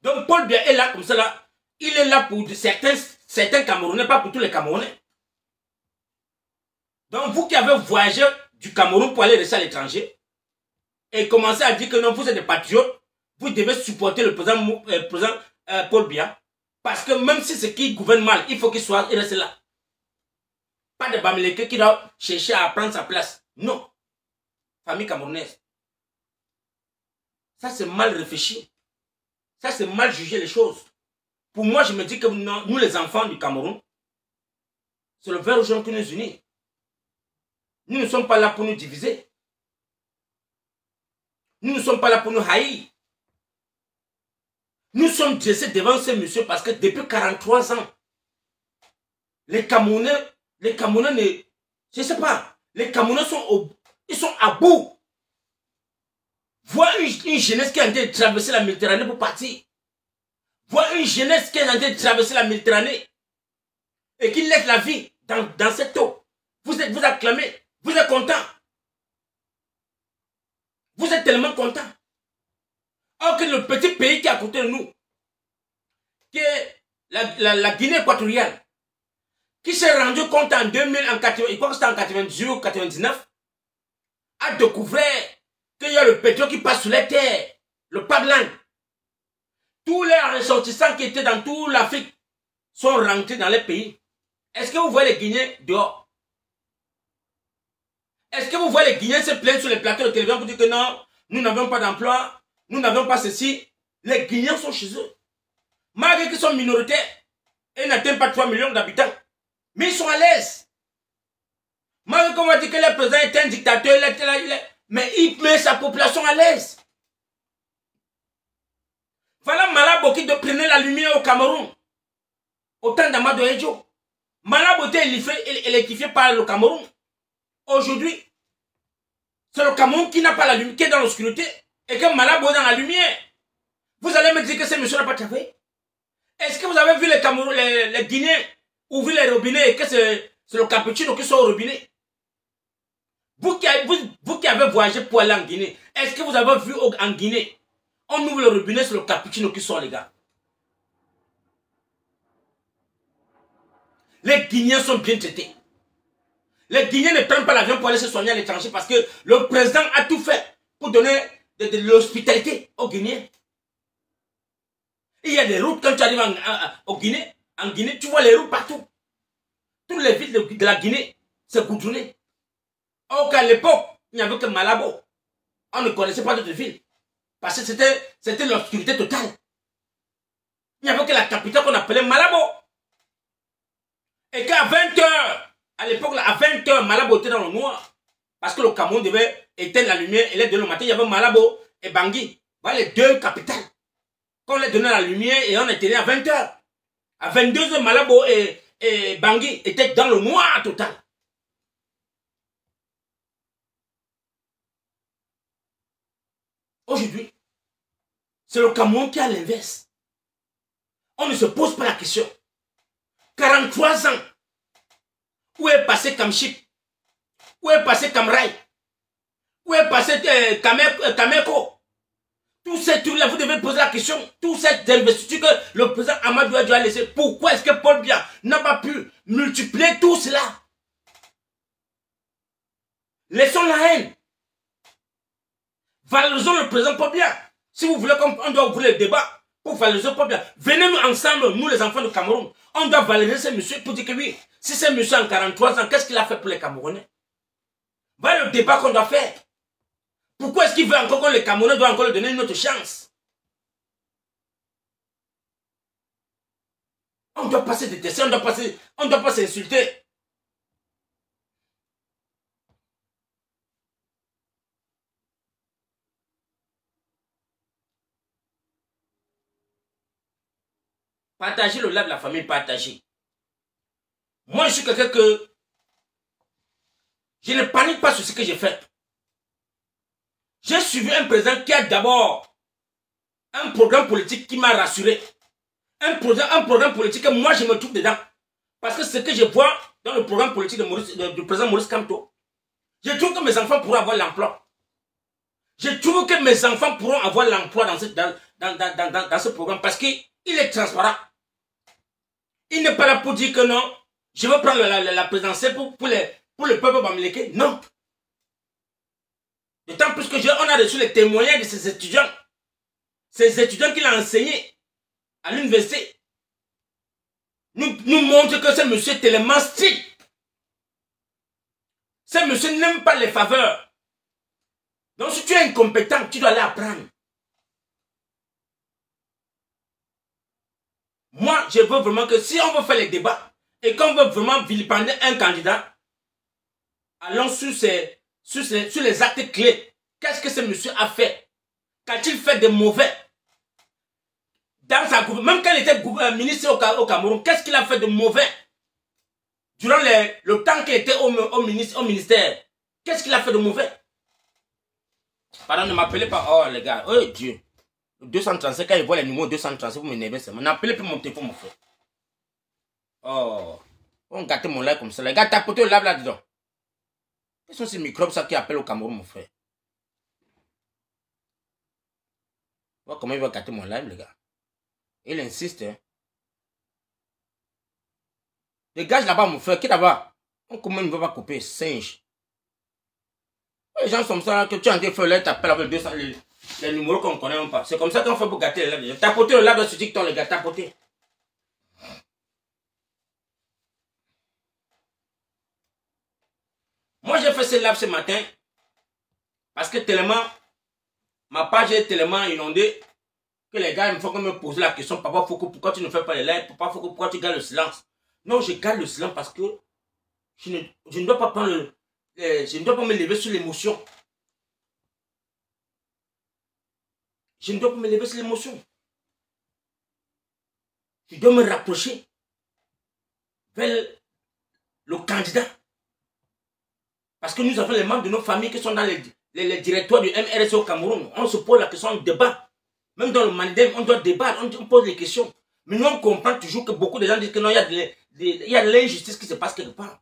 Donc Paul Biya est là comme ça là, il est là pour certains Camerounais, pas pour tous les Camerounais. Donc vous qui avez voyagé du Cameroun pour aller rester à l'étranger et commencer à dire que non, vous êtes des patriotes, vous devez supporter le président Paul Biya. Parce que même si c'est qui gouverne mal, il faut qu'il reste là. Pas de Bamileke qui doit chercher à prendre sa place. Non. Famille camerounaise. Ça c'est mal réfléchi. Ça c'est mal jugé les choses. Pour moi, je me dis que nous les enfants du Cameroun, c'est le vert jaune qui nous unit. Nous ne sommes pas là pour nous diviser. Nous ne sommes pas là pour nous haïr. Nous sommes dressés devant ces messieurs parce que depuis 43 ans, les Camerounais ne... Je ne sais pas. Les Camerounais ils sont à bout. Voir une jeunesse qui est en train de traverser la Méditerranée pour partir. Voir une jeunesse qui est en train de traverser la Méditerranée et qui laisse la vie dans cette eau. Vous acclamez. Vous êtes content. Vous êtes tellement content. Or que le petit pays qui est à côté de nous, qui est la Guinée équatoriale, qui s'est rendu compte en 2000, je crois que c'était en 98 ou 99, a découvert qu'il y a le pétrole qui passe sous les terres, le pipeline. Tous les ressortissants qui étaient dans toute l'Afrique sont rentrés dans les pays. Est-ce que vous voyez les Guinéens dehors? Est-ce que vous voyez les Guinéens se plaindre sur les plateaux de télévision pour dire que non, nous n'avons pas d'emploi, nous n'avons pas ceci? Les Guinéens sont chez eux. Malgré qu'ils sont minoritaires, ils n'atteignent pas 3 millions d'habitants. Mais ils sont à l'aise. Malgré qu'on va dire que le président est un dictateur, mais il met sa population à l'aise. Voilà Malabo qui prenait la lumière au Cameroun. Au temps d'Amadou Edjo. Malabo était électrifié par le Cameroun. Aujourd'hui, c'est le Cameroun qui n'a pas la lumière, qui est dans l'obscurité, et que Malabo est dans la lumière. Vous allez me dire que ces messieurs n'ont pas travaillé? Est-ce que vous avez vu les Guinéens ouvrir les robinets et que c'est le cappuccino qui sort au robinet? Vous qui avez voyagé pour aller en Guinée, est-ce que vous avez vu en Guinée, on ouvre le robinet, c'est le cappuccino qui sort, les gars? Les Guinéens sont bien traités. Les Guinéens ne prennent pas l'avion pour aller se soigner à l'étranger parce que le président a tout fait pour donner de l'hospitalité aux Guinéens. Il y a des routes, quand tu arrives en Guinée, tu vois les routes partout. Toutes les villes de la Guinée, c'est goudronné. Or qu'à l'époque, il n'y avait que Malabo. On ne connaissait pas d'autres villes. Parce que c'était l'obscurité totale. Il n'y avait que la capitale qu'on appelait Malabo. Et qu'à 20 h, à l'époque, à 20 h, Malabo était dans le noir. Parce que le Cameroun devait éteindre la lumière et les deux le matin, il y avait Malabo et Bangui. Voilà les deux capitales. Quand on les donnait la lumière et on était à 20 h. À 22 h, Malabo et Bangui étaient dans le noir total. Aujourd'hui, c'est le Cameroun qui a l'inverse. On ne se pose pas la question. 43 ans. Où est passé Kamchik? Où est passé Kamrai? Où est passé Kameko? Tous ces trucs-là, vous devez poser la question. Tous ces investitures que le président Amadou a laissé. Pourquoi est-ce que Paul Biya n'a pas pu multiplier tout cela? Laissons la haine. Valorisons le président Paul Biya. Si vous voulez qu'on doit ouvrir le débat pour valoriser Paul Biya, venez-nous ensemble, nous les enfants du Cameroun. On doit valoriser ce monsieur pour dire que oui, si c'est monsieur en 43 ans, qu'est-ce qu'il a fait pour les Camerounais? Voilà le débat qu'on doit faire. Pourquoi est-ce qu'il veut encore que les Camerounais doivent encore lui donner une autre chance? On doit pas se détester, on doit pas s'insulter. Partagez le live de la famille, partagez. Moi, je suis quelqu'un que je ne panique pas sur ce que j'ai fait. J'ai suivi un président qui a d'abord un programme politique qui m'a rassuré. Un programme politique que moi, je me trouve dedans. Parce que ce que je vois dans le programme politique du président Maurice Kamto, je trouve que mes enfants pourront avoir l'emploi. Je trouve que mes enfants pourront avoir l'emploi dans ce programme parce qu'il est transparent. Il n'est pas là pour dire que non, je veux prendre la présidentielle pour le peuple bamileke. Non. D'autant plus que on a reçu les témoignages de ces étudiants. Ces étudiants qu'il a enseignés à l'université nous montrent que ce monsieur est tellement strict. Ce monsieur n'aime pas les faveurs. Donc si tu es incompétent, tu dois aller apprendre. Moi, je veux vraiment que si on veut faire les débats et qu'on veut vraiment vilipender un candidat, allons sur les actes clés. Qu'est-ce que ce monsieur a fait? Qu'a-t-il fait de mauvais? Dans sa même quand il était ministre au Cameroun, qu'est-ce qu'il a fait de mauvais? Durant le temps qu'il était au ministère, qu'est-ce qu'il a fait de mauvais? Pardon, ne m'appelez pas. Oh les gars, oh Dieu. 235, quand il voit les numéros 235, vous m'énervez seulement. N'appelez plus mon téléphone, mon frère. Oh. On gâte mon live comme ça. Les gars, tapotez le live là-dedans. Quels sont ces microbes ça qui appellent au Cameroun, mon frère? Voilà comment il va gâter mon live, les gars. Il insiste. Hein. Dégage là-bas, mon frère. Qui là-bas? Comment il ne va pas couper? Singe. Les gens sont ça, que tu as en train de faire là, t'appelles avec 200, les numéros qu'on ne connaît même pas. C'est comme ça qu'on fait pour gâter le live. Tapotez le live sur TikTok, les gars. Tapotez. Moi, j'ai fait ce live ce matin parce que tellement, ma page est tellement inondée que les gars, il faut me poser la question, Papa Foucault, pourquoi tu ne fais pas les lives? Papa Foucault, pourquoi tu gardes le silence? Non, je garde le silence parce que je ne dois pas prendre je ne dois pas me lever sur l'émotion. Je ne dois pas me lever sur l'émotion. Je dois me rapprocher vers le candidat. Parce que nous avons les membres de nos familles qui sont dans les directoires du MRSE au Cameroun. On se pose la question, on débat. Même dans le Mandem, on doit débattre, on pose des questions. Mais nous, on comprend toujours que beaucoup de gens disent que non, il y a de l'injustice qui se passe quelque part.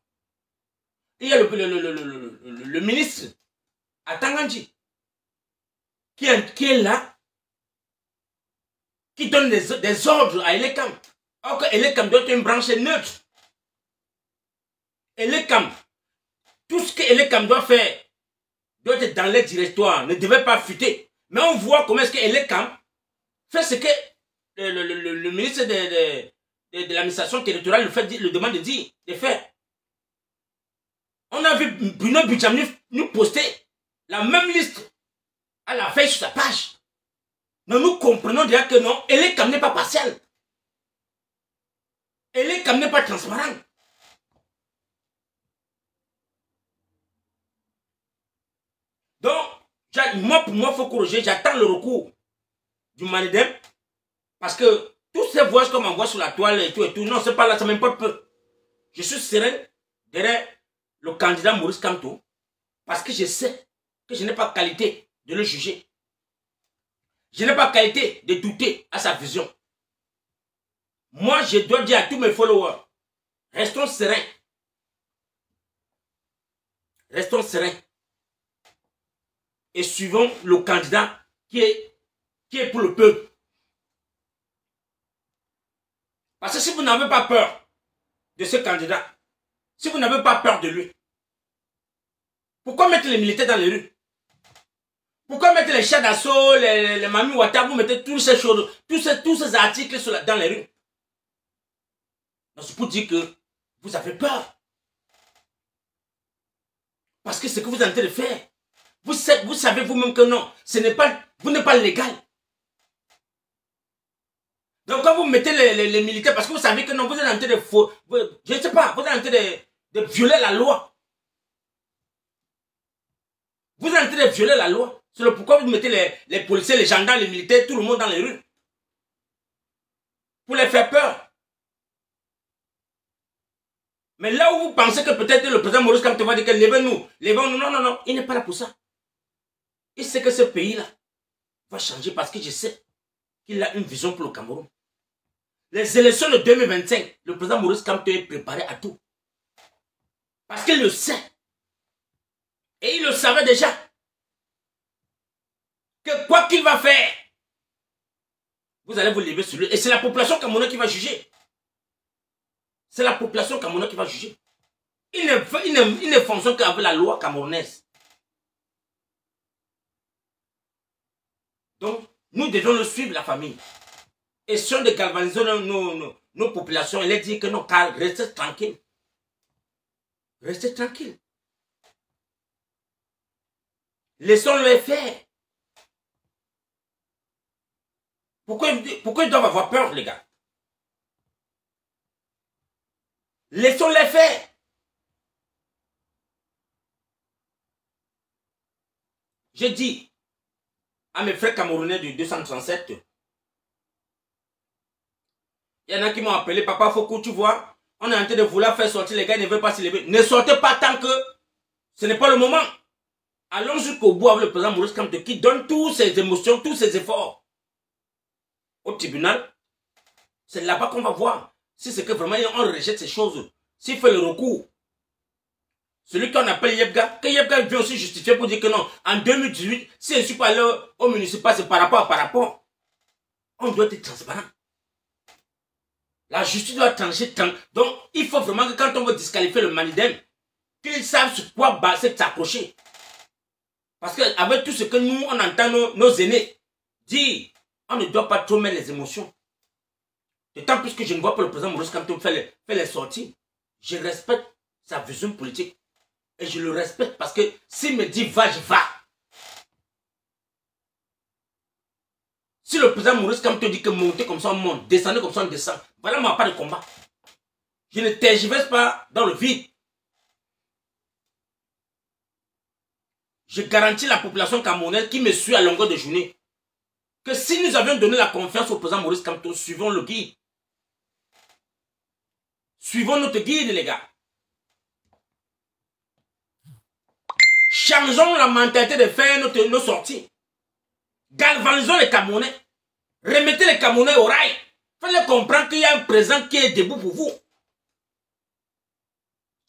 Et il y a le ministre Atangandji qui est là, qui donne des ordres à Elekam. Or que Elekam doit être une branche neutre. Elekam, tout ce que Elekam doit faire doit être dans les directoires, ne devait pas fuiter. Mais on voit comment est-ce que Elekam fait ce que le ministre de l'administration territoriale le demande de faire. On a vu Bruno Bidjam nous poster la même liste à la veille sur sa page. Nous comprenons déjà que non, Elekam n'est pas partiel. Elekam n'est pas transparent. Donc, moi, pour moi, il faut corriger. J'attends le recours du Manidem. Parce que tous ces voix qu'on m'envoie sur la toile et tout, non, c'est pas là, ça m'importe peu. Je suis serein derrière le candidat Maurice Kamto. Parce que je sais que je n'ai pas qualité de le juger. Je n'ai pas qualité de douter à sa vision. Moi, je dois dire à tous mes followers, restons sereins. Restons sereins. Et suivons le candidat qui est pour le peuple. Parce que si vous n'avez pas peur de ce candidat, si vous n'avez pas peur de lui, pourquoi mettre les militaires dans les rues? Pourquoi mettre les chats d'assaut, les Mami Ouattara, vous mettez toutes ces choses, tous ces articles dans les rues? C'est pour dire que vous avez peur. Parce que ce que vous êtes en train de faire, vous savez vous-même que non, vous n'êtes pas légal. Donc quand vous mettez les militaires, parce que vous savez que non, vous êtes en train de je ne sais pas, vous êtes en train de violer la loi. Vous êtes en train de violer la loi. C'est le pourquoi vous mettez les policiers, les gendarmes, les militaires, tout le monde dans les rues. Pour les faire peur. Mais là où vous pensez que peut-être le président Maurice Kamto va dire que levez-nous, non, non, non, il n'est pas là pour ça. Il sait que ce pays-là va changer parce que je sais qu'il a une vision pour le Cameroun. Les élections de 2025, le président Maurice Kamto est préparé à tout. Parce qu'il le sait. Et il le savait déjà. Que quoi qu'il va faire, vous allez vous lever sur lui. Et c'est la population camerounaise qui va juger. C'est la population camerounaise qui va juger. Il ne fonctionne qu'avec la loi camerounaise. Donc, nous devons le suivre, la famille. Et si on de galvaniser nos populations, elle dit que non, car restez tranquille. Restez tranquille. Laissons-le faire. Pourquoi ils doivent avoir peur, les gars? Laissons-les faire. J'ai dit à mes frères camerounais du 237, il y en a qui m'ont appelé, papa Foucault, tu vois, on est en train de vouloir faire sortir les gars, ils ne veulent pas se lever. Ne sortez pas tant que ce n'est pas le moment. Allons jusqu'au bout avec le président Maurice Kamto qui donne toutes ses émotions, tous ses efforts au tribunal. C'est là-bas qu'on va voir si c'est que vraiment on rejette ces choses. S'il fait le recours, celui qu'on appelle Yebga, que Yebga vient aussi justifier pour dire que non, en 2018, si je ne suis pas allé au municipal, c'est par rapport. On doit être transparent. La justice doit trancher. Donc, il faut vraiment que quand on veut disqualifier le Manidem, qu'ils savent sur quoi s'accrocher. Parce qu'avec tout ce que nous, on entend nos aînés dire, on ne doit pas trop mettre les émotions. D'autant plus que je ne vois pas le président Maurice Kamto faire les sorties. Je respecte sa vision politique. Et je le respecte parce que s'il me dit va, je vais. Si le président Maurice Kamto dit que monter comme ça on monte, descendre comme ça on descend, voilà ma part de combat. Je ne tergiverse pas dans le vide. Je garantis à la population camerounaise qui me suit à longueur de journée que si nous avions donné la confiance au président Maurice Kamto, suivons le guide. Suivons notre guide, les gars. Changeons la mentalité de faire nos sorties. Galvanisons les Camerounais. Remettez les Camerounais au rail. Faites-les comprendre qu'il y a un président qui est debout pour vous.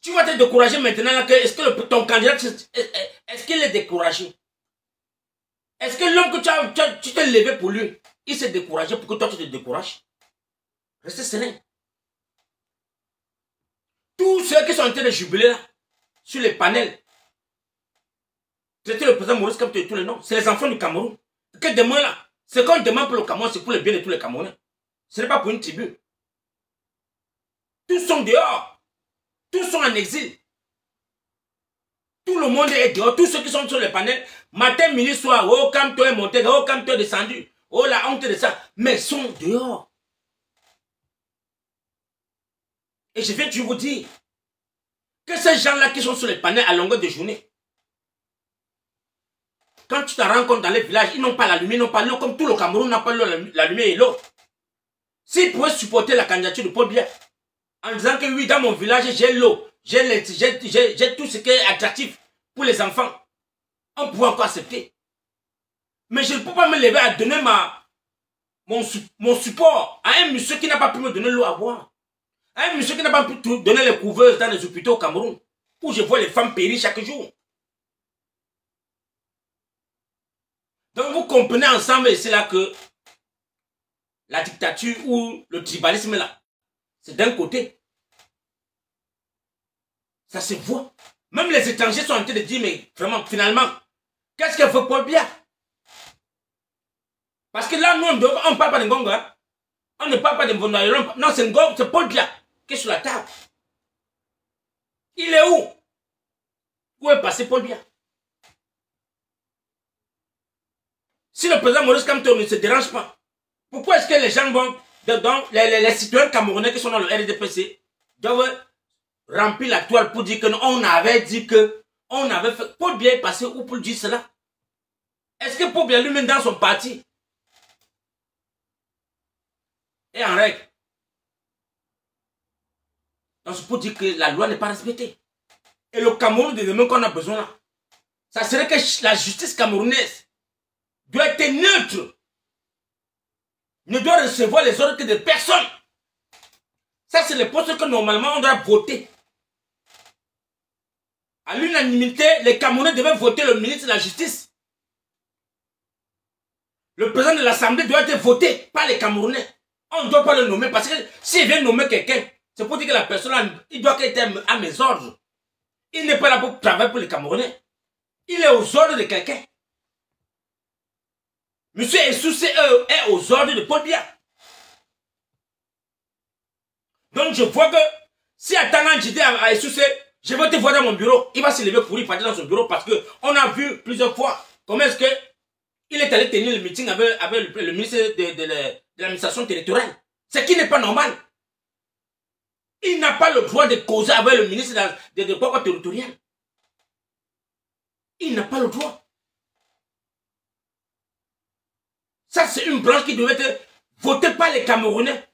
Tu vas te décourager maintenant. Est-ce que ton candidat, est-ce qu'il est découragé? Est-ce que l'homme que tu t'es levé pour lui, il s'est découragé pour que toi tu te décourages? Restez serein. Tous ceux qui sont en train de jubiler là, sur les panels, c'était le président Maurice Kamto et tous les noms. C'est les enfants du Cameroun. Que demain là, ce qu'on demande pour le Cameroun, c'est pour le bien de tous les Camerounais. Ce n'est pas pour une tribu. Tous sont dehors. Tous sont en exil. Tout le monde est dehors. Tous ceux qui sont sur les panels, matin, midi, soir, oh, Kamto est monté, oh, Kamto est descendu, oh, la honte de ça. Mais ils sont dehors. Et je viens de vous dire que ces gens-là qui sont sur les panels à longueur de journée, quand tu te rends compte dans les villages, ils n'ont pas la lumière, ils n'ont pas l'eau, comme tout le Cameroun n'a pas la lumière et l'eau. S'ils pouvaient supporter la candidature de Paul Biya, en disant que oui, dans mon village, j'ai l'eau, j'ai tout ce qui est attractif pour les enfants, on pouvait encore accepter. Mais je ne peux pas me lever à donner mon support à un monsieur qui n'a pas pu me donner l'eau à boire. À un monsieur qui n'a pas pu donner les couveuses dans les hôpitaux au Cameroun, où je vois les femmes périr chaque jour. Donc vous comprenez ensemble ici là que la dictature ou le tribalisme là, c'est d'un côté. Ça se voit. Même les étrangers sont en train de dire, mais vraiment, finalement, qu'est-ce qu'elle veut Paul Biya? Parce que là, nous, on ne parle pas de Ngonga. On ne parle pas de Mbondoyolon. Non, c'est Paul Biya qui est sur la table. Il est où? Où est passé Paul Biya? Si le président Maurice Kamto ne se dérange pas, pourquoi est-ce que les gens vont, les citoyens camerounais qui sont dans le RDPC doivent remplir la toile pour dire que non, on avait dit que, on avait fait. Paul Biya est passé où pour dire cela? Est-ce que Paul Biya lui-même dans son parti est en règle? Donc c'est pour dire que la loi n'est pas respectée. Et le Cameroun de demain qu'on a besoin là, ça serait que la justice camerounaise doit être neutre. Ne doit recevoir les ordres que de personne. Ça, c'est les postes que normalement on doit voter. À l'unanimité, les Camerounais devaient voter le ministre de la Justice. Le président de l'Assemblée doit être voté par les Camerounais. On ne doit pas le nommer parce que s'il vient nommer quelqu'un, c'est pour dire que la personne, il doit être à mes ordres. Il n'est pas là pour travailler pour les Camerounais. Il est aux ordres de quelqu'un. Monsieur Essoussé est aux ordres de Paul Biya. Donc je vois que si Atanga dit à Essoussé, je vais te voir dans mon bureau, il va se lever pour y partir dans son bureau parce qu'on a vu plusieurs fois comment est-ce qu'il est allé tenir le meeting avec le ministre de l'administration territoriale. Ce qui n'est pas normal. Il n'a pas le droit de causer avec le ministre de l'État territorial. Il n'a pas le droit. Ça, c'est une branche qui devait être votée par les Camerounais.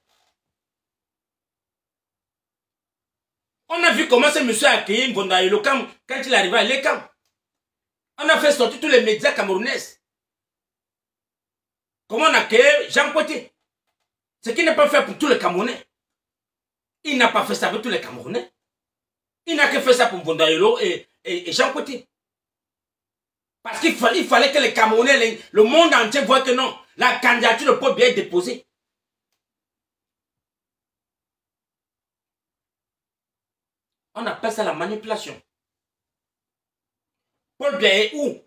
On a vu comment ce monsieur a accueilli Mbonda quand il est arrivé à l'Ekam. On a fait sortir tous les médias camerounais. Comment on a accueilli Jean Côté. Ce qui n'est pas fait pour tous les Camerounais. Il n'a pas fait ça avec tous les Camerounais. Il n'a que fait ça pour Mbonda et Jean Côté. Parce qu'il fallait que les Camerounais, le monde entier voit que non, la candidature de Paul Biya est déposée. On appelle ça la manipulation. Paul Biya est où?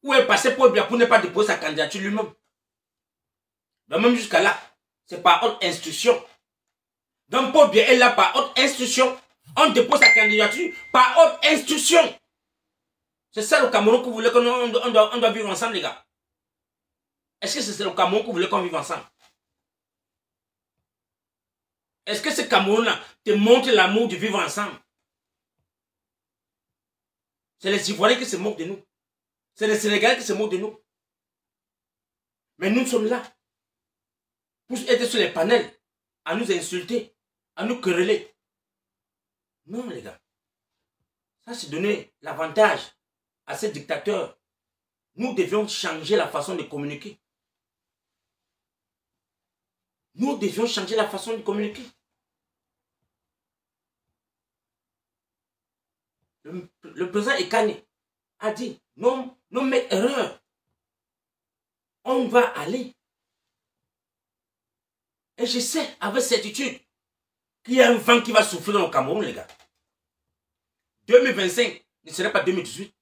Où est passé Paul Biya pour ne pas déposer sa candidature lui-même? Donc même jusqu'à là, c'est par haute instruction. Donc Paul Biya est là par haute instruction. On dépose sa candidature par haute instruction. C'est ça le Cameroun que vous voulez qu'on doit vivre ensemble, les gars? Est-ce que c'est le Cameroun que vous voulez qu'on vive ensemble? Est-ce que ce Cameroun-là te montre l'amour de vivre ensemble? C'est les Ivoiriens qui se moquent de nous. C'est les Sénégalais qui se moquent de nous. Mais nous sommes là pour être sur les panels, à nous insulter, à nous quereller. Non, les gars. Ça, c'est donner l'avantage à ces dictateurs. Nous devions changer la façon de communiquer. Nous devions changer la façon de communiquer. Le président Ekane a dit, non, mais erreur. On va aller. Et je sais avec certitude qu'il y a un vent qui va souffler dans le Cameroun, les gars. 2025 ne serait pas 2018.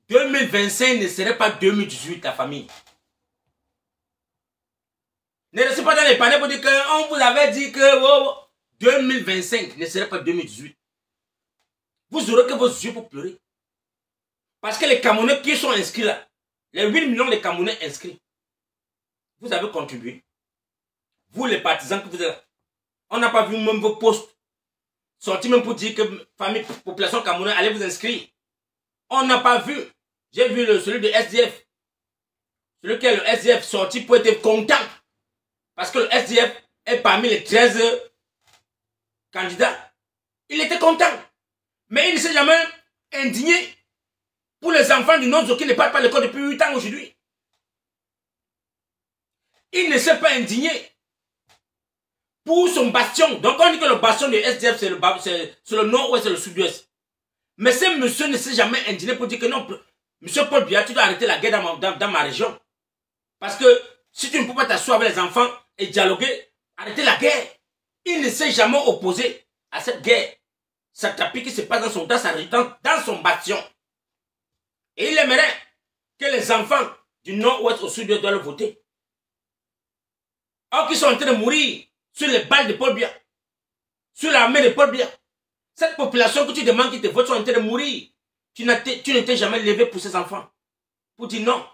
2025 ne serait pas 2018, la famille. Ne restez pas dans les panneaux pour dire qu'on vous avait dit que 2025 ne serait pas 2018. Vous aurez que vos yeux pour pleurer. Parce que les Camerounais qui sont inscrits là, les 8 millions de Camerounais inscrits, vous avez contribué. Vous les partisans que vous êtes, on n'a pas vu même vos postes sortis même pour dire que famille, population camerounaise, allez vous inscrire. On n'a pas vu. J'ai vu celui de SDF. Celui qui est le SDF sorti pour être content. Parce que le SDF est parmi les 13 candidats. Il était content. Mais il ne s'est jamais indigné pour les enfants du Nord qui ne parlent pas l'école depuis 8 ans aujourd'hui. Il ne s'est pas indigné pour son bastion. Donc on dit que le bastion de SDF c'est le nord-ouest et le sud-ouest. Mais ce monsieur ne s'est jamais indigné pour dire que non, monsieur Paul Biya, tu dois arrêter la guerre dans ma région. Parce que si tu ne peux pas t'asseoir avec les enfants et dialoguer, arrêtez la guerre. Il ne s'est jamais opposé à cette guerre. Ça tapis qui se passe dans son bastion. Et il aimerait que les enfants du nord-ouest au sud-ouest doivent le voter. Or qu'ils sont en train de mourir sur les balles de Paul Biya, sur l'armée de Paul Biya. Cette population que tu demandes qui te vote sont en train de mourir. Tu ne t'es jamais levé pour ces enfants. Pour dire non.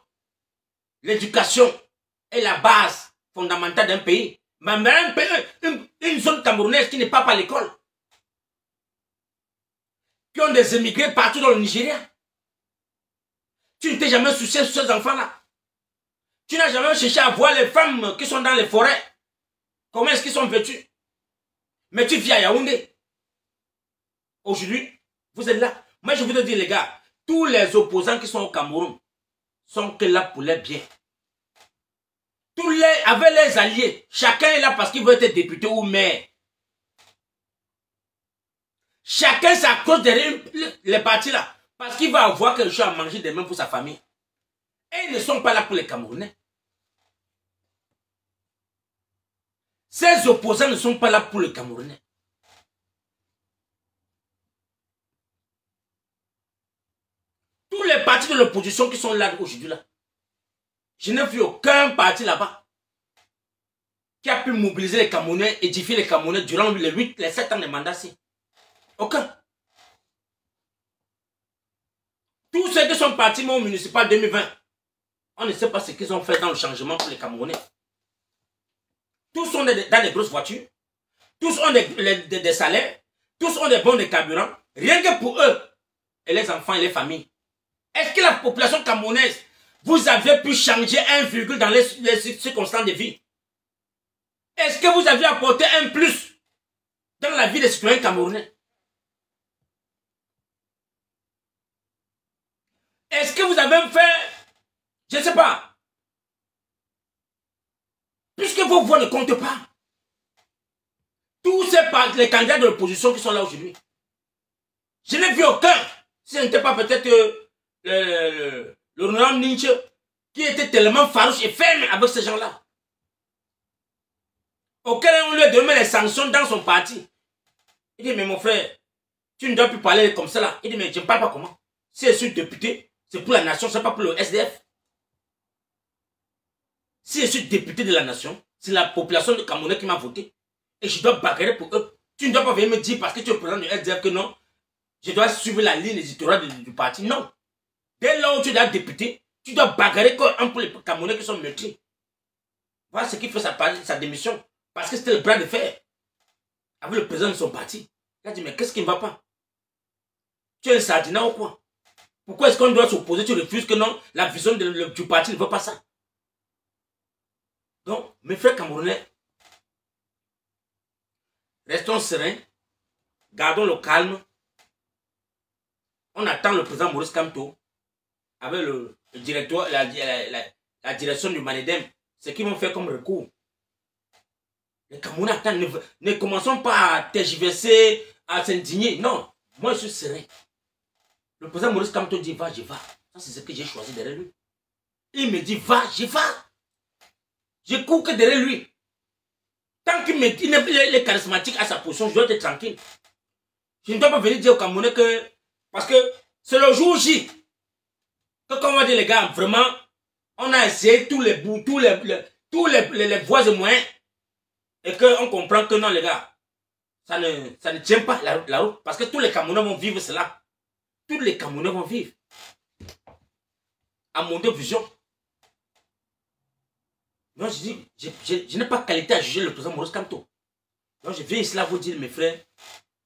L'éducation est la base fondamentale d'un pays. Mais un pays, une zone camerounaise qui n'est pas à l'école. Qui ont des émigrés partout dans le Nigeria. Tu ne t'es jamais soucié sur ces enfants-là. Tu n'as jamais cherché à voir les femmes qui sont dans les forêts. Comment est-ce qu'ils sont vêtus. Mais tu vis à Yaoundé. Aujourd'hui, vous êtes là. Moi, je voudrais dire, les gars, tous les opposants qui sont au Cameroun sont que là pour les biens. Avec les alliés, chacun est là parce qu'il veut être député ou maire. Chacun s'accroche derrière les partis là. Parce qu'il va avoir quelque chose à manger demain pour sa famille. Et ils ne sont pas là pour les Camerounais. Ces opposants ne sont pas là pour les Camerounais. Tous les partis de l'opposition qui sont là aujourd'hui là. Je n'ai vu aucun parti là-bas qui a pu mobiliser les Camerounais, édifier les Camerounais durant les 7 ans de mandat-ci. Aucun. Tous ceux qui sont partis au municipal 2020, on ne sait pas ce qu'ils ont fait dans le changement pour les Camerounais. Tous sont dans des grosses voitures, tous ont des salaires, tous ont des bons de carburant, rien que pour eux et les enfants et les familles. Est-ce que la population camerounaise, vous avez pu changer un virgule dans les circonstances de vie? Est-ce que vous avez apporté un plus dans la vie des citoyens camerounais? Est-ce que vous avez fait, je ne sais pas, puisque vos voix ne comptent pas, tous les candidats de l'opposition qui sont là aujourd'hui, je n'ai vu aucun, si ce n'était pas peut-être le Ronald Nietzsche, qui était tellement farouche et ferme avec ces gens-là, auquel on lui a donné les sanctions dans son parti. Il dit, mais mon frère, tu ne dois plus parler comme ça là. Il dit, mais je ne parle pas comment? Si je suis député, c'est pour la nation, ce n'est pas pour le SDF. Si je suis député de la nation, c'est la population de Camerounais qui m'a voté. Et je dois bagarrer pour eux. Tu ne dois pas venir me dire parce que tu es président du SDF que non, je dois suivre la ligne éditoriale du parti. Non. Dès lors où tu es député, tu dois bagarrer pour les Camerounais qui sont meurtris. Voilà ce qui fait sa démission. Parce que c'était le bras de fer avec le président de son parti. Il a dit, mais qu'est-ce qui ne va pas? Tu es un sardinat ou quoi? Pourquoi est-ce qu'on doit s'opposer? Tu refuses que non, la vision du parti ne veut pas ça. Donc, mes frères camerounais, restons sereins, gardons le calme. On attend le président Maurice Kamto avec le directeur, la direction du Manedem. Ce qu'ils vont faire comme recours. Les Camerounais attendent, ne commençons pas à tergiverser, à s'indigner. Non, moi je suis serein. Le président Maurice Kamto dit va, je vais. Ça c'est ce que j'ai choisi derrière lui. Il me dit va, je vais. Je cours que derrière lui. Tant qu'il est charismatique à sa position, je dois être tranquille. Je ne dois pas venir dire aux Camerounais que... Parce que c'est le jour J. Que comme on va dire les gars, vraiment, on a essayé tous les bouts, tous les voies et moyens. Et qu'on comprend que non les gars, ça ne tient pas la route. Parce que tous les Camerounais vont vivre cela. Tous les Camerounais vont vivre. À mon vision. Moi, je dis, je n'ai pas qualité à juger le président Maurice Kamto. Donc, je viens ici là vous dire, mes frères,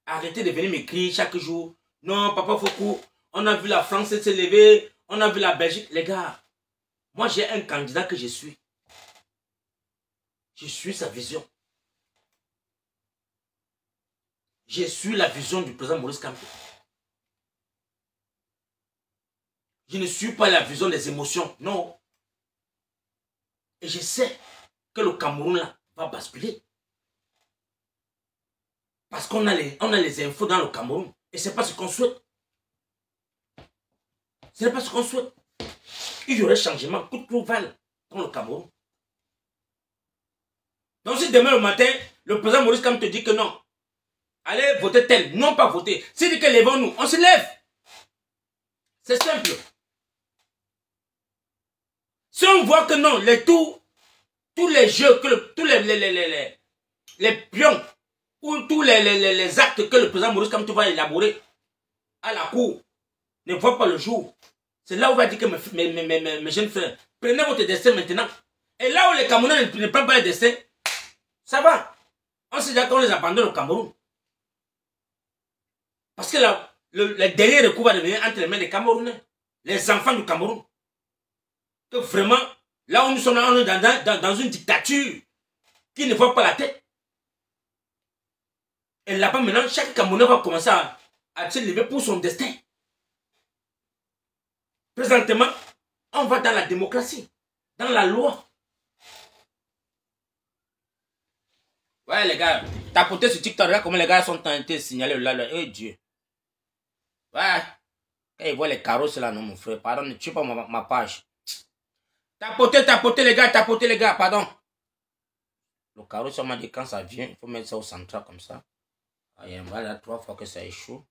arrêtez de venir m'écrire chaque jour. Non, papa Foucault, on a vu la France se lever, on a vu la Belgique. Les gars, moi, j'ai un candidat que je suis. Je suis sa vision. Je suis la vision du président Maurice Kamto. Je ne suis pas la vision des émotions, non. Et je sais que le Cameroun là va basculer. Parce qu'on a les infos dans le Cameroun. Et ce n'est pas ce qu'on souhaite. Ce n'est pas ce qu'on souhaite. Il y aurait changement, coup de global dans le Cameroun. Donc si demain le matin, le président Maurice Kamto dit que non, allez voter tel, non pas voter. S'il dit que lèvons-nous, on se lève. C'est simple. Si on voit que non, tous les jeux, tous les pions où tous les actes que le président Maurice Kamto va élaborer à la cour ne voient pas le jour. C'est là où on va dire que mes jeunes frères, prenez votre destin maintenant. Et là où les Camerounais ne prennent pas le destin, ça va. On sait déjà qu'on les abandonne au Cameroun. Parce que là, le dernier recours va devenir entre les mains des Camerounais, les enfants du Cameroun. Que vraiment, là où nous sommes, on est dans une dictature qui ne voit pas la tête. Et là-bas, maintenant, chaque Camerounais va commencer à se lever pour son destin. Présentement, on va dans la démocratie, dans la loi. Ouais, les gars, tapotez sur TikTok, regarde comment les gars sont tentés de signaler là. Oh Dieu. Ouais. Quand ils voient les carreaux, c'est là, non, mon frère. Pardon, ne tue pas ma page. Tapotez, les gars, pardon. Le carreau, ça m'a dit quand ça vient, il faut mettre ça au central comme ça. Ah, il y a un bal là, 3 fois que ça échoue.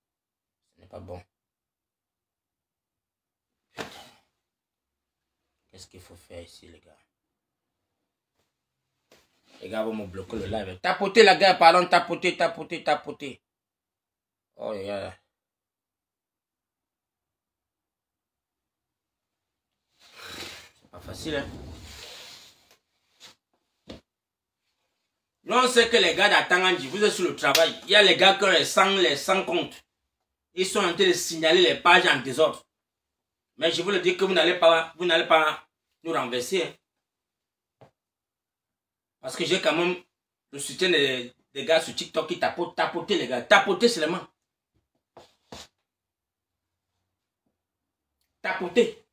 Ce n'est pas bon. Qu'est-ce qu'il faut faire ici, les gars? Les gars vont me bloquer le live. Tapotez, la gars, pardon, tapotez. Oh, yeah. C'est pas facile, hein? Nous, on sait que les gars d'Atangandji, vous êtes sur le travail. Il y a les gars qui ont les 100 comptes. Ils sont en train de signaler les pages en désordre. Mais je vous le dis que vous n'allez pas nous renverser. Hein. Parce que j'ai quand même le soutien des gars sur TikTok qui tapotent. Tapotez, les gars. Tapotez seulement. Tapotez.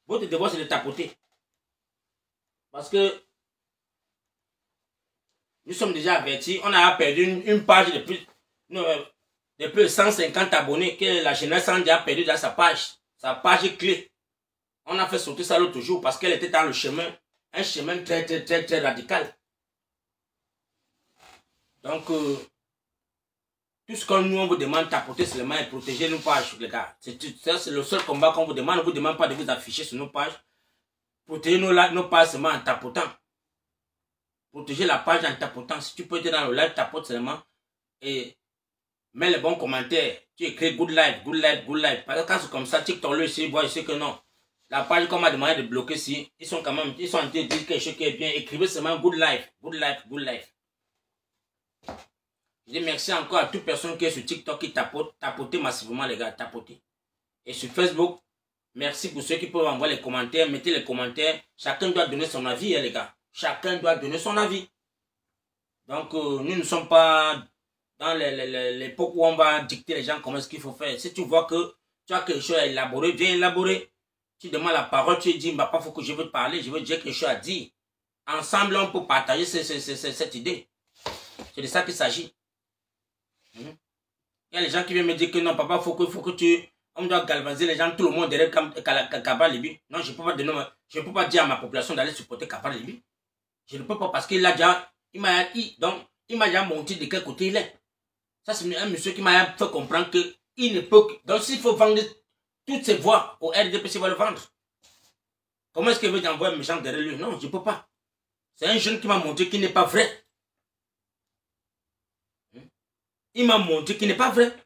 Votre devoir, c'est de tapoter. Parce que nous sommes déjà avertis. On a perdu une page de plus de 150 abonnés que la jeunesse a déjà perdu dans sa page clé. On a fait sauter ça l'autre jour parce qu'elle était dans le chemin. Un chemin très radical. Donc, tout ce que nous on vous demande, tapoter seulement et protéger nos pages, les gars. C'est le seul combat qu'on vous demande. On ne vous demande pas de vous afficher sur nos pages. Protéger nos pages seulement en tapotant. Protéger la page en tapotant. Si tu peux être dans le live, tapote seulement. Et mets les bons commentaires. Tu écris good live. Parce que quand c'est comme ça, TikTok le ici, voit ici que non. La page qu'on m'a demandé de bloquer ici, ils sont en train de dire quelque chose qui est bien. Écrivez seulement good live. Je dis merci encore à toute personne qui est sur TikTok qui tapote. Tapotez massivement, les gars. Tapotez. Et sur Facebook, merci pour ceux qui peuvent envoyer les commentaires. Mettez les commentaires. Chacun doit donner son avis, hein, les gars. Chacun doit donner son avis. Donc, nous ne sommes pas dans l'époque où on va dicter les gens comment est-ce qu'il faut faire. Si tu vois que tu as quelque chose à élaborer, viens élaborer. Tu demandes la parole, tu dis, bah, pas faut que je veux te parler, je veux dire quelque chose à dire. Ensemble, on peut partager cette idée. C'est de ça qu'il s'agit. Il y a les gens qui viennent me dire que non, papa, faut que tu... On doit galvaniser les gens, tout le monde derrière Kabal Libi. Non, je ne peux pas dire à ma population d'aller supporter Kabal Libi. Je ne peux pas parce qu'il m'a déjà montré de quel côté il est. Ça, c'est un monsieur qui m'a fait comprendre qu'il ne peut... Donc, s'il faut vendre toutes ses voix au RDPC, il va le vendre. Comment est-ce qu'il veut envoyer un méchant derrière lui? Non, je ne peux pas. C'est un jeune qui m'a montré qu'il n'est pas vrai. Il m'a montré qu'il n'est pas vrai.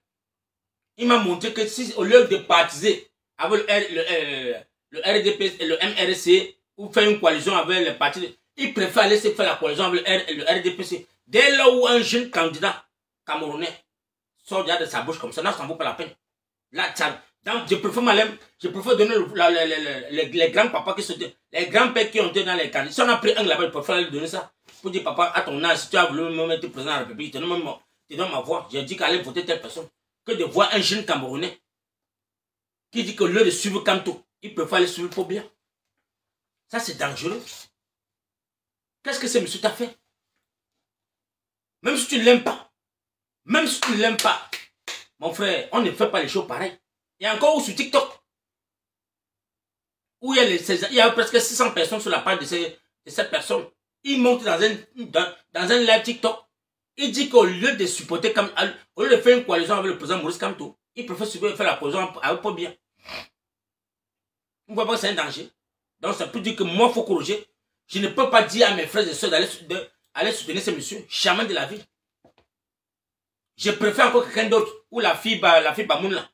Il m'a montré que si, au lieu de partiser avec le RDP et le MRC ou faire une coalition avec les partis, il préfère aller se faire la coalition avec le RDPC. Dès là où un jeune candidat camerounais sort déjà de sa bouche comme ça, non, ça ne vaut pas la peine. Là, donc, je préfère donner les grands-papas qui sont... Les grands-pères qui ont été dans les candidats. Si on a pris un là-bas, je préfère lui donner ça. Pour dire, papa, à ton âge, si tu as voulu me mettre président de la République, tu donnes ma voix. J'ai dit qu'elle voter telle personne. Que de voir un jeune Camerounais qui dit que au lieu de suivre Kamto, il préfère aller suivre Pobia. Ça, c'est dangereux. Qu'est-ce que ce monsieur t'a fait? Même si tu ne l'aimes pas, mon frère, on ne fait pas les choses pareilles. Il y a encore sur TikTok, où il y a presque 600 personnes sur la page de cette personne. Il monte dans un live TikTok. Il dit qu'au lieu de supporter, au lieu de faire une coalition avec le président Maurice Kamto, il préfère faire la coalition avec Pobia. Vous voyez pas que c'est un danger. Donc ça peut dire que moi, il faut corriger. Je ne peux pas dire à mes frères et soeurs d'aller soutenir ce monsieur, chaman de la vie. Je préfère encore quelqu'un d'autre. Ou la fille Bamoun là.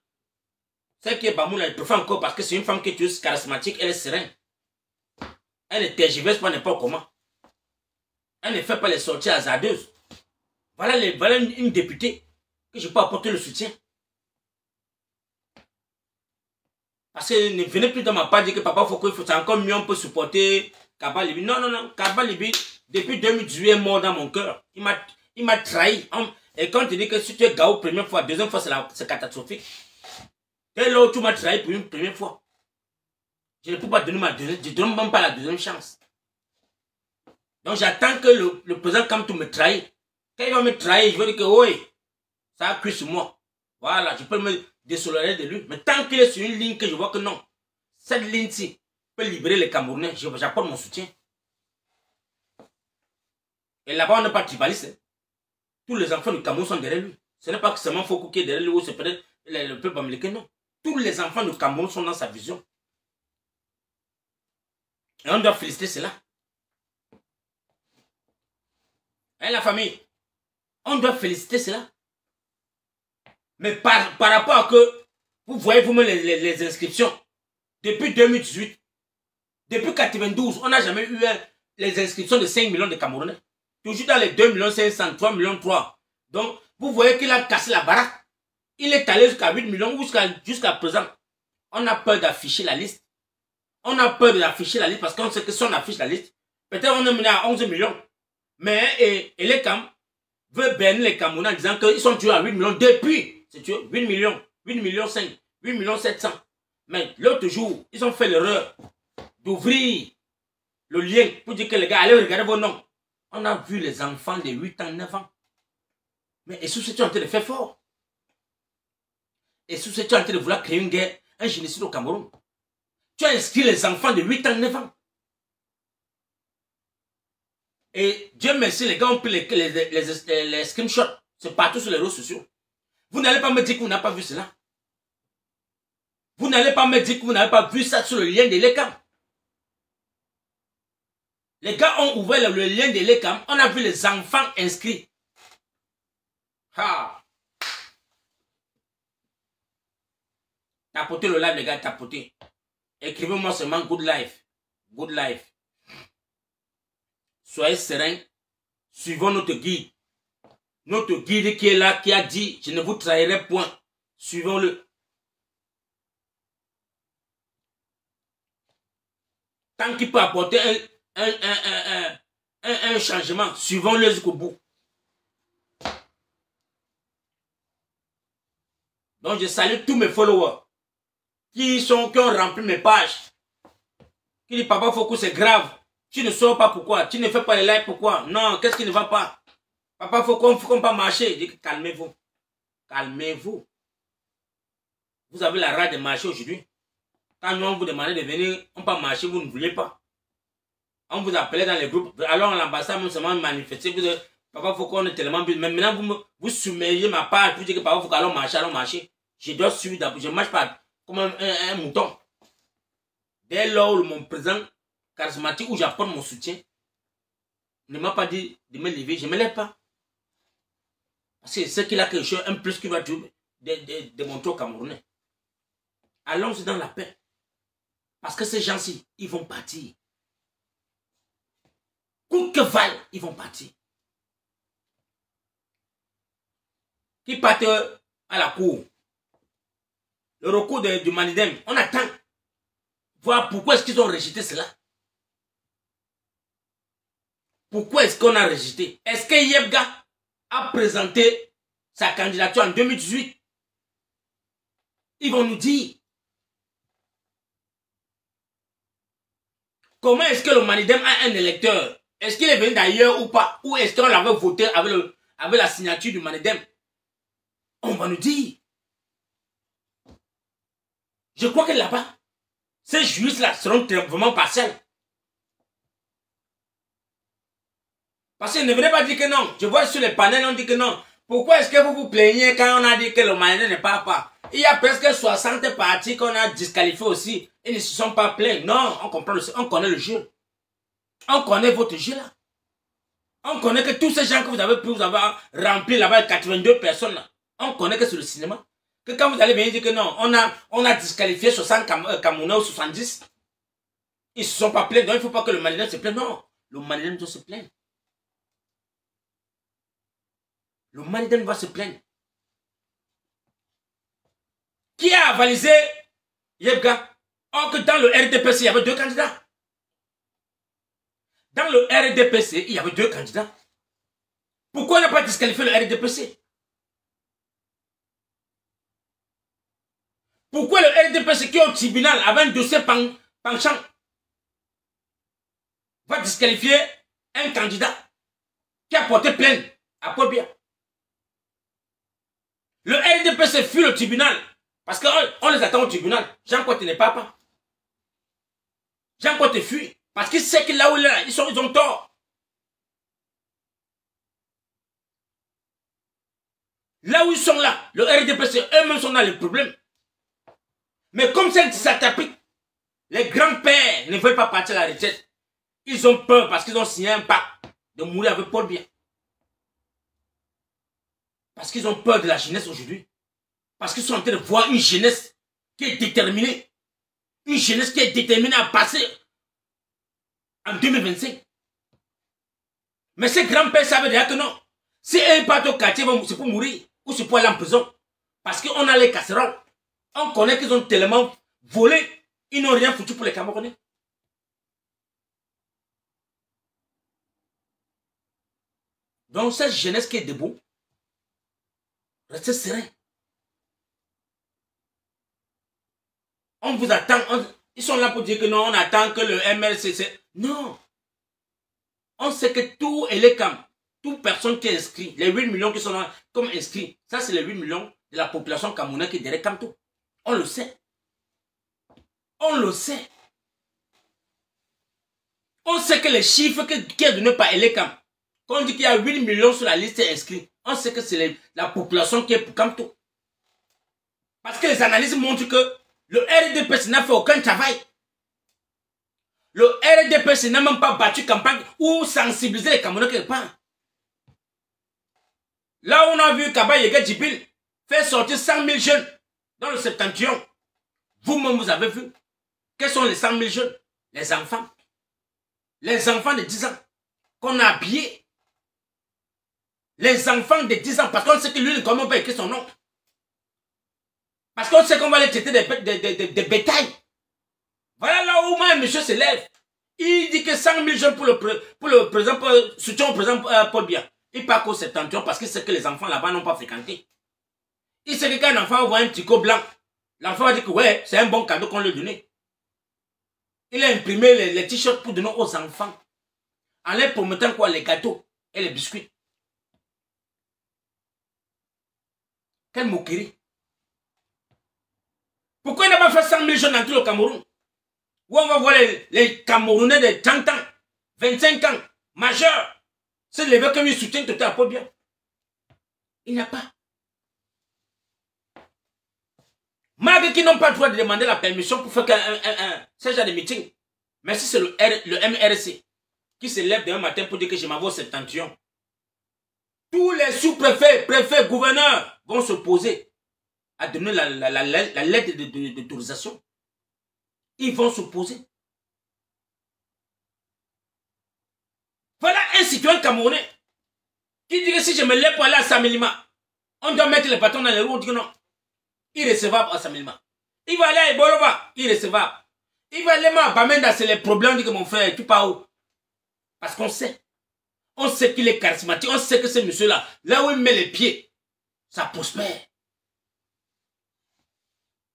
Celle qui est Bamoun là, je préfère encore parce que c'est une femme qui est juste charismatique, elle est sereine. Elle ne tergiverse pas n'importe comment. Elle ne fait pas les sorties hasardeuses. Voilà une députée que je peux apporter le soutien. Parce que ne venez plus dans ma part dire que Papa Foko, c'est encore mieux, on peut supporter Kaba Libi. Non, non, non. Kaba Libi, depuis 2018, est mort dans mon cœur. Il m'a trahi. Et quand tu dis que si tu es Gao première fois, deuxième fois, c'est catastrophique. Dès lors, tu m'as trahi pour une première fois. Je ne peux pas donner ma deuxième, je ne donne même pas la deuxième chance. Donc j'attends que le président Kamto me trahisse. Quand il va me trahir, je vais dire que oui, ça a cuit sur moi. Voilà, je peux me désolidaire de lui. Mais tant qu'il est sur une ligne que je vois que non, cette ligne-ci peut libérer les Camerounais, j'apporte mon soutien. Et là-bas, on n'est pas tribaliste. Hein. Tous les enfants du Cameroun sont derrière lui. Ce n'est pas que seulement Foko qui est derrière lui ou c'est peut-être le peuple américain, non. Tous les enfants du Cameroun sont dans sa vision. Et on doit féliciter cela. Hein, la famille, on doit féliciter cela. Mais par rapport à que, vous voyez vous-même les inscriptions, depuis 2018, depuis 92, on n'a jamais eu les inscriptions de 5 millions de Camerounais. Toujours dans les 2 500 000, 3 millions 3. Donc, vous voyez qu'il a cassé la baraque. Il est allé jusqu'à 8 millions ou jusqu'à présent. On a peur d'afficher la liste. On a peur d'afficher la liste parce qu'on sait que si on affiche la liste, peut-être on est mené à 11 millions. Mais et les Cam veulent berner les Camerounais en disant qu'ils sont tués à 8 millions depuis. C'est tué 8 millions, 8 millions 5, 8 millions 700. Mais l'autre jour, ils ont fait l'erreur d'ouvrir le lien pour dire que les gars, allez regarder vos noms. On a vu les enfants de 8 ans, 9 ans. Mais et sous ce tu es en train de faire fort. Et sous ce tu es en train de vouloir créer une guerre, un génocide au Cameroun. Tu as inscrit les enfants de 8 ans, 9 ans. Et Dieu merci, les gars ont pris les screenshots. C'est partout sur les réseaux sociaux. Vous n'allez pas me dire que vous n'avez pas vu cela. Vous n'allez pas me dire que vous n'avez pas vu ça sur le lien de l'ECAM. Les gars ont ouvert le lien de l'ECAM. On a vu les enfants inscrits. Ah. Tapotez le live, les gars, tapotez. Écrivez-moi seulement good life. Good life. Soyez sereins. Suivons notre guide. Notre guide qui est là, qui a dit, je ne vous trahirai point. Suivons-le. Tant qu'il peut apporter un changement, suivons-le jusqu'au bout. Donc je salue tous mes followers qui ont rempli mes pages. Qui disent, Papa Foko, c'est grave. Tu ne sauras pas pourquoi. Tu ne fais pas les likes, pourquoi? Non, qu'est-ce qui ne va pas? Papa Foko, il ne faut pas marcher. Je dis, calmez-vous. Calmez-vous. Vous avez la rage de marcher aujourd'hui. Quand nous on vous demandait de venir, on peut marcher, vous ne voulez pas. On vous appelait dans les groupes. Alors l'ambassade, nous sommes manifestés. Vous dites, Papa Foko, on est tellement bien. Mais maintenant, vous submergez ma page. Vous dites que Papa Foko, allons marcher. Je dois suivre d'abord. Je ne marche pas comme un mouton. Dès lors où mon président charismatique, où j'apporte mon soutien, ne m'a pas dit de me lever, je ne me lève pas. Parce que c'est qu'il a quelque chose, un plus qui va démontrer aux Camerounais. Allons-y dans la paix. Parce que ces gens-ci, ils vont partir. Coup que vaille, ils vont partir. Qui partent à la cour. Le recours du Manidem, on attend. Voir pourquoi est-ce qu'ils ont rejeté cela. Pourquoi est-ce qu'on a rejeté? Est-ce que Yebga a présenté sa candidature en 2018? Ils vont nous dire. Comment est-ce que le Manidem a un électeur? Est-ce qu'il est venu d'ailleurs ou pas? Ou est-ce qu'on l'avait voté avec la signature du Manidem? On va nous dire. Je crois que là-bas, ces juristes-là seront vraiment partiels. Parce qu'ils ne venaient pas dire que non. Je vois sur les panels, on dit que non. Pourquoi est-ce que vous vous plaignez quand on a dit que le Manidem ne part pas? Il y a presque 60 partis qu'on a disqualifiés aussi. Ils ne se sont pas plaints. Non, on comprend on connaît le jeu. On connaît votre jeu là. On connaît que tous ces gens que vous avez pu vous avoir rempli là-bas, 82 personnes, là, on connaît que c'est le cinéma. Que quand vous allez venir dire que non, on a disqualifié 60 Camerounais ou 70, ils ne se sont pas plaints, donc il ne faut pas que le Malien se plaigne. Non, le Malien doit se plaindre. Le Malien va se plaindre. Qui a avalisé Yebga? Or que dans le RDPC, il y avait 2 candidats. Dans le RDPC, il y avait 2 candidats. Pourquoi on n'a pas disqualifié le RDPC? Pourquoi le RDPC qui est au tribunal avec un dossier penchant va disqualifier un candidat qui a porté plainte à Paul Biya? Le RDPC fuit le tribunal parce qu'on les attend au tribunal. Jean Cote n'est pas. Jean Cote fuit parce qu'il sait que là où il est, ils ont tort. Là où ils sont là, le RDPC, eux-mêmes sont dans les problèmes. Mais comme ça t'applique, les grands-pères ne veulent pas partir à la retraite. Ils ont peur parce qu'ils ont signé un pacte de mourir avec Paul Biya. Parce qu'ils ont peur de la jeunesse aujourd'hui. Parce qu'ils sont en train de voir une jeunesse qui est déterminée. Une jeunesse qui est déterminée à passer en 2025. Mais ces grands-pères savent déjà que non. Si un part au quartier, c'est pour mourir ou c'est pour aller en prison. Parce qu'on a les casseroles. On connaît qu'ils ont tellement volé. Ils n'ont rien foutu pour les Camerounais. Donc cette jeunesse qui est debout, restez serein. On vous attend. Ils sont là pour dire que non, on attend que le MLCC. Non. On sait que tout Elecam, toute personne qui est inscrite, les 8 millions qui sont là comme inscrits, ça c'est les 8 millions de la population camerounaise qui est derrière Kamto. On le sait. On le sait. On sait que les chiffres qui est donné par Elecam, quand on dit qu'il y a 8 millions sur la liste inscrits, on sait que c'est la population qui est pour Kamto. Parce que les analyses montrent que le RDPC n'a fait aucun travail. Le RDPC n'a même pas battu campagne ou sensibilisé les Camerounais quelque part. Là où on a vu Kaba Yega Djibil faire sortir 100 000 jeunes dans le septentrion, vous-même vous avez vu. Quels sont les 100 000 jeunes? Les enfants. Les enfants de 10 ans qu'on a habillés. Les enfants de 10 ans, parce qu'on sait que lui, comment on peut écrire son nom. Parce qu'on sait qu'on va les traiter des bétails. Voilà là où moi, monsieur se lève. Il dit que 100 000 jeunes pour le président, soutien au président Paul Biya. Il part qu'au septentrion parce qu'il sait que les enfants là-bas n'ont pas fréquenté. Il sait que quand un enfant voit un petit tricot blanc, l'enfant va dire que ouais, c'est un bon cadeau qu'on lui a donné. Il a imprimé les t-shirts pour donner aux enfants. En leur promettant quoi? Les gâteaux et les biscuits. Quelle moquerie. Pourquoi il n'a pas fait 100 000 jeunes dans tout le Cameroun? Où on va voir les Camerounais de 30 ans, 25 ans, majeurs, se lever comme ils soutiennent tout à Paul Biya. Il n'y a pas. Malgré qu'ils n'ont pas le droit de demander la permission pour faire ce genre de meeting. Mais si c'est le MRC qui se lève demain matin pour dire que je m'envoie au septentrion, tous les sous-préfets, préfets, gouverneurs vont s'opposer à donner la lettre d'autorisation. Ils vont s'opposer. Voilà un citoyen camerounais qui dit que si je me lève pour aller à Samélima, on doit mettre les bâtons dans les roues. On dit que non. Irrécevable à Samélima. Il va aller à Ebolova. Irrécevable. Il va aller à Bamenda. C'est les problèmes. On dit que mon frère, tu pars où? Parce qu'on sait. On sait qu'il est charismatique. On sait que ce monsieur-là, là où il met les pieds, ça prospère.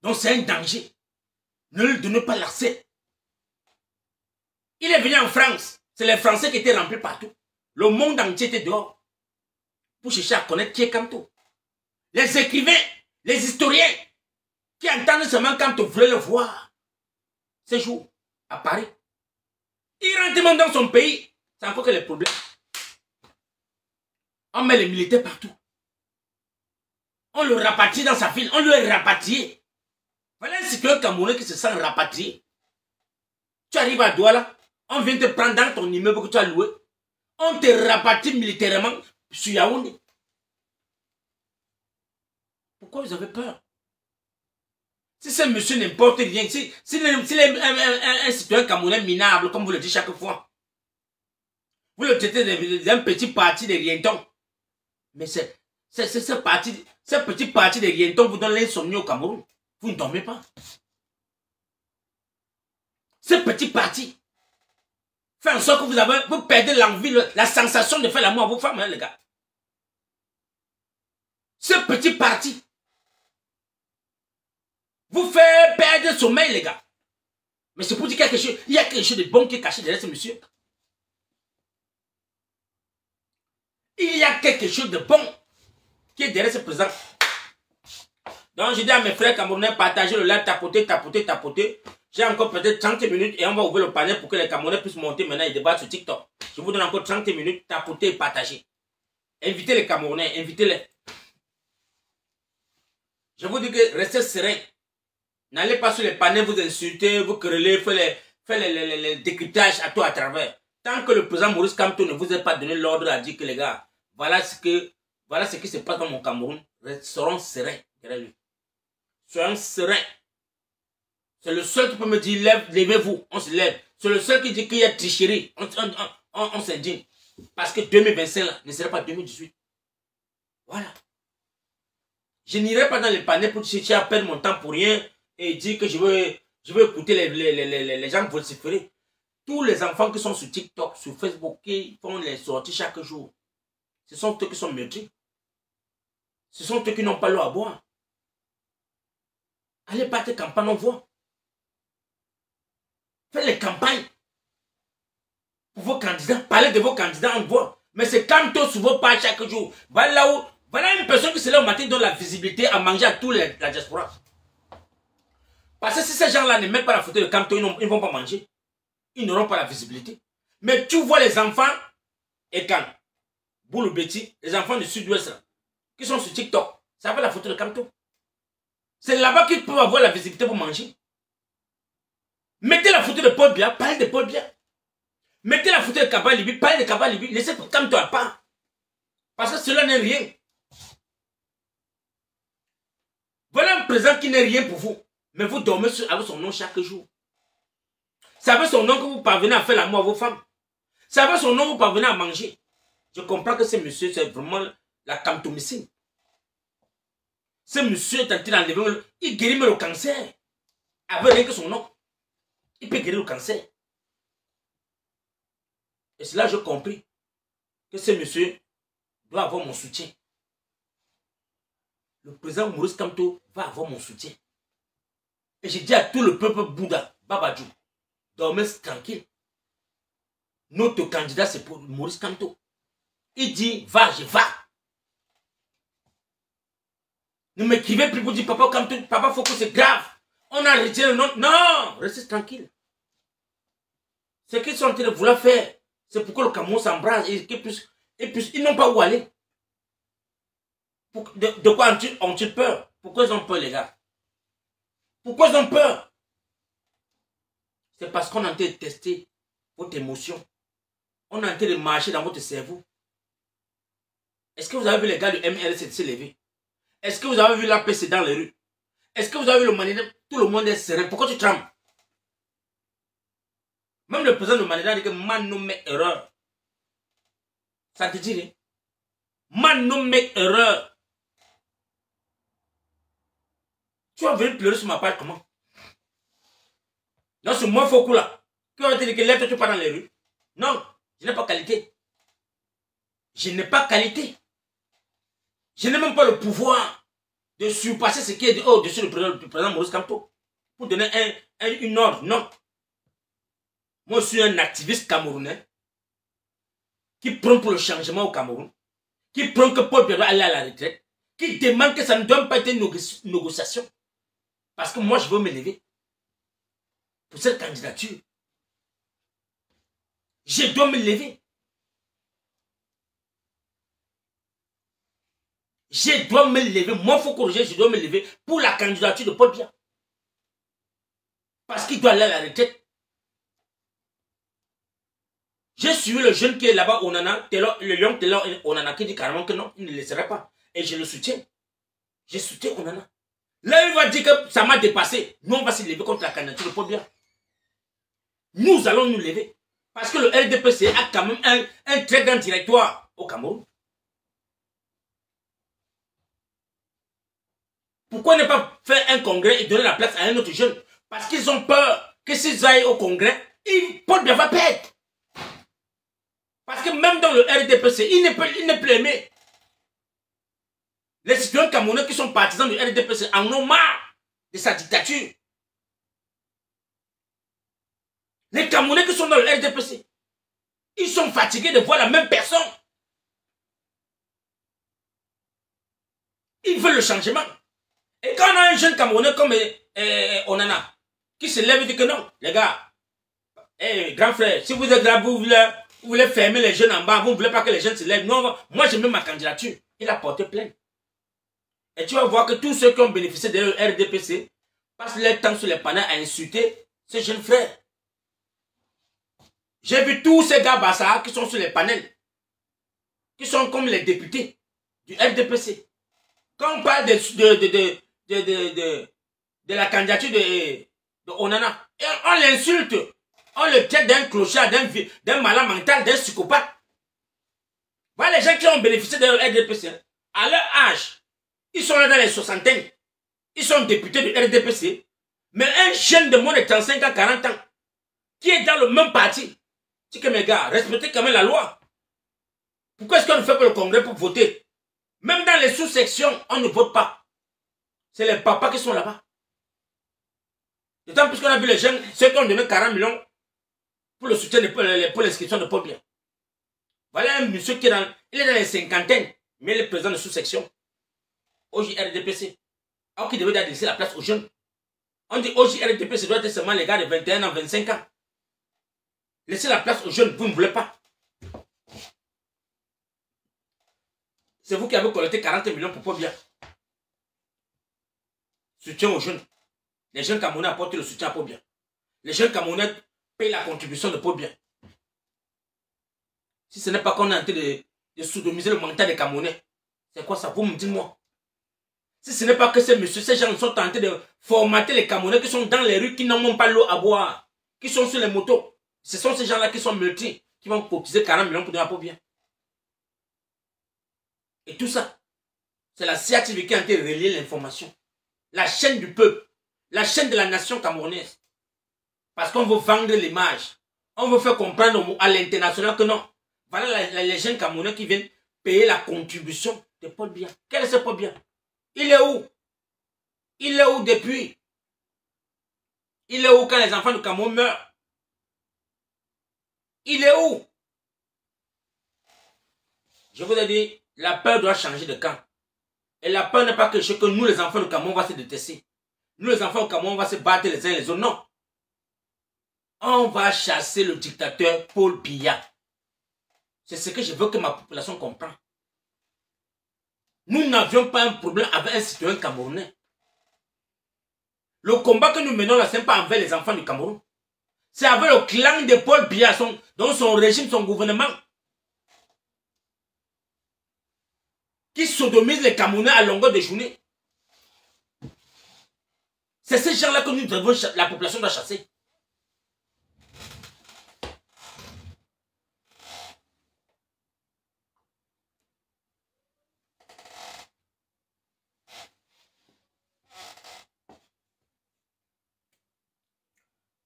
Donc c'est un danger. Ne lui donnez pas l'accès. Il est venu en France. C'est les Français qui étaient remplis partout. Le monde entier était dehors. Pour chercher à connaître qui est Kamto. Les écrivains, les historiens, qui entendent seulement Kamto voulaient le voir. Ces jours, à Paris. Il rentre même dans son pays. C'est encore que les problèmes. On met les militaires partout. On le rapatrie dans sa ville. On lui est rapatrié. Voilà un citoyen camerounais qui se sent rapatrié. Tu arrives à Douala, on vient te prendre dans ton immeuble que tu as loué. On te rabattit militairement sur Yaoundé. Pourquoi vous avez peur? Si ce monsieur n'importe rien, s'il est un citoyen camerounais minable, comme vous le dites chaque fois, vous le traitez d'un petit parti de rientons. Mais ce petit parti de rientons vous donne l'insomnie au Cameroun. Vous ne dormez pas. Ce petit parti fait en sorte que vous perdez l'envie, la sensation de faire l'amour à vos femmes, hein, les gars. Ce petit parti vous fait perdre le sommeil, les gars. Mais c'est pour dire quelque chose. Il y a quelque chose de bon qui est caché derrière ce monsieur. Il y a quelque chose de bon qui est derrière ce président. Donc je dis à mes frères camerounais, partagez le live, tapotez, tapotez, tapotez. J'ai encore peut-être 30 minutes et on va ouvrir le panel pour que les Camerounais puissent monter maintenant et débattre sur TikTok. Je vous donne encore 30 minutes, tapotez et partagez. Invitez les Camerounais, invitez-les. Je vous dis que restez serein. N'allez pas sur les panels, vous insulter, vous quereller, faites les décryptages à tout à travers. Tant que le président Maurice Kamto ne vous a pas donné l'ordre à dire que les gars, voilà ce qui se passe dans mon Cameroun, serons sereins derrière lui. Soyons sereins. C'est le seul qui peut me dire, levez-vous, on se lève. C'est le seul qui dit qu'il y a tricherie, on s'indigne. Parce que 2025 là, ne sera pas 2018. Voilà. Je n'irai pas dans les panels pour chercher à perdre mon temps pour rien et dire que je veux écouter les gens vociférer. Tous les enfants qui sont sur TikTok, sur Facebook, qui font les sorties chaque jour, ce sont eux qui sont meurtris. Ce sont eux qui n'ont pas l'eau à boire. Allez battre campagne, on voit. Faites les campagnes pour vos candidats. Parlez de vos candidats, on voit. Mais c'est Kamto sur vos pages chaque jour. Voilà une personne qui se lève au matin donne la visibilité à manger à tous la diaspora. Parce que si ces gens-là ne mettent pas la photo de Kamto, ils ne vont pas manger. Ils n'auront pas la visibilité. Mais tu vois les enfants, et quand Boulou Betty, les enfants du sud-ouest, qui sont sur TikTok, ça va la photo de Kamto. C'est là-bas qu'ils peuvent avoir la visibilité pour manger. Mettez la photo de Paul Biya, parlez de Paul Biya. Mettez la photo de Kaba Libi, parlez de Kaba Libi. Laissez Kamto à part. Parce que cela n'est rien. Voilà un président qui n'est rien pour vous. Mais vous dormez avec son nom chaque jour. C'est avec son nom que vous parvenez à faire l'amour à vos femmes. C'est avec son nom que vous parvenez à manger. Je comprends que ce monsieur, c'est vraiment la camtomycine. Ce monsieur est en train d'enlever, il guérit le cancer. Avec rien que son nom. Il peut guérir le cancer. Et c'est là que j'ai compris que ce monsieur doit avoir mon soutien. Le président Maurice Kamto va avoir mon soutien. Et je dis à tout le peuple Bouddha, Babadjou, dormez tranquille. Notre candidat, c'est pour Maurice Kamto. Il dit, va, je va. Ne m'écrivez plus pour dire, papa Kamto, papa Foko, c'est grave. On a retiré le nom. Non, restez tranquille. Ce qu'ils sont en train de vouloir faire, c'est pour que le Cameroun s'embrase et ils n'ont pas où aller. De quoi ont-ils peur? Pourquoi ils ont peur, les gars? Pourquoi ils ont peur? C'est parce qu'on est en train de tester votre émotion. On est en train de marcher dans votre cerveau. Est-ce que vous avez vu les gars du MRC se lever? Est-ce que vous avez vu l'APC dans les rues? Est-ce que vous avez vu le Manida? Tout le monde est serein. Pourquoi tu trembles? Même le président de Manida dit que man no make erreur. Ça te dit rien? Man no make erreur. Tu vas venir pleurer sur ma page comment? Non, c'est moi Foko là. Qui va te dire que lève-toi, tu pars dans les rues? Non, je n'ai pas qualité. Je n'ai pas qualité. Je n'ai même pas le pouvoir de surpasser ce qui est au-dessus du président Maurice Kamto. Pour donner une ordre. Non. Moi, je suis un activiste camerounais qui prend pour le changement au Cameroun, qui prend que Paul Biya doit aller à la retraite, qui demande que ça ne doit pas être une négociation. Parce que moi, je veux me lever pour cette candidature. Je dois me lever. Je dois me lever. Moi, il faut corriger, je dois me lever pour la candidature de Paul Biya. Parce qu'il doit aller à la retraite. J'ai suivi le jeune qui est là-bas, Onana, le lion Taylor Onana, qui dit carrément que non, il ne le laisserait pas. Et je le soutiens. Je soutiens Onana. Là, il va dire que ça m'a dépassé. Nous, on va se lever contre la candidature de Paul Biya. Nous allons nous lever. Parce que le RDPC a quand même un très grand directoire au Cameroun. Pourquoi ne pas faire un congrès et donner la place à un autre jeune? Parce qu'ils ont peur que s'ils aillent au congrès, Paul Biya va perdre. Parce que même dans le RDPC, il ne peut aimer. Les citoyens camerounais qui sont partisans du RDPC en ont marre de sa dictature. Les Camerounais qui sont dans le RDPC, ils sont fatigués de voir la même personne. Ils veulent le changement. Et quand on a un jeune Camerounais comme Onana, qui se lève et dit que non, les gars, grand frère, si vous êtes là, vous voulez fermer les jeunes en bas, vous ne voulez pas que les jeunes se lèvent. Non, moi j'ai mis ma candidature. Il a porté plainte. Et tu vas voir que tous ceux qui ont bénéficié de RDPC passent leur temps sur les panels à insulter ces jeunes frères. J'ai vu tous ces gars Bassara qui sont sur les panels, qui sont comme les députés du RDPC. Quand on parle de la candidature de Onana, on l'insulte, on le traite d'un clochard, d'un malade mental, d'un psychopathe. Voilà les gens qui ont bénéficié de RDPC. À leur âge, ils sont là dans les soixantaines. Ils sont députés du RDPC. Mais un jeune de moins de 35 à 40 ans, qui est dans le même parti, dit que mes gars, respectez quand même la loi. Pourquoi est-ce qu'on ne fait pas le congrès pour voter? Même dans les sous-sections, on ne vote pas. C'est les papas qui sont là-bas. D'autant plus qu'on a vu les jeunes, ceux qui ont donné 40 millions pour le soutien pour l'inscription de Paul Biya. Voilà un monsieur qui est dans les cinquantaines, mais il est président de sous-section. OJRDPC. Alors qu'il devait laisser la place aux jeunes. On dit OJRDPC doit être seulement les gars de 21 ans, 25 ans. Laissez la place aux jeunes, vous ne voulez pas. C'est vous qui avez collecté 40 millions pour Paul Biya. Soutien aux jeunes. Les jeunes Camerounais apportent le soutien à Paul Biya. Les jeunes Camerounais payent la contribution de Paul Biya. Si ce n'est pas qu'on est en train de sodomiser le mental des Camerounais, c'est quoi ça? Vous me dites-moi. Si ce n'est pas que ces messieurs, ces gens sont en train de formater les Camerounais qui sont dans les rues, qui n'ont même pas l'eau à boire, qui sont sur les motos. Ce sont ces gens-là qui sont meurtris, qui vont cotiser 40 millions pour donner à Paul Biya. Et tout ça, c'est la CATV qui a été reliée l'information. La chaîne du peuple, la chaîne de la nation camerounaise. Parce qu'on veut vendre l'image. On veut faire comprendre à l'international que non. Voilà les jeunes Camerounais qui viennent payer la contribution de Paul Biya. Quel est ce Paul Biya? Il est où? Il est où depuis? Il est où quand les enfants du Cameroun meurent? Il est où? Je vous ai dit, la peur doit changer de camp. Et la peur n'est pas quelque chose que nous, les enfants du Cameroun, on va se détester. Nous, les enfants du Cameroun, on va se battre les uns les autres. Non. On va chasser le dictateur Paul Biya. C'est ce que je veux que ma population comprenne. Nous n'avions pas un problème avec un citoyen camerounais. Le combat que nous menons là, ce n'est pas envers les enfants du Cameroun. C'est avec le clan de Paul Biya, dans son régime, son gouvernement, qui sodomise les Camerounais à longueur de journée. C'est ces gens-là que nous devons, la population doit chasser.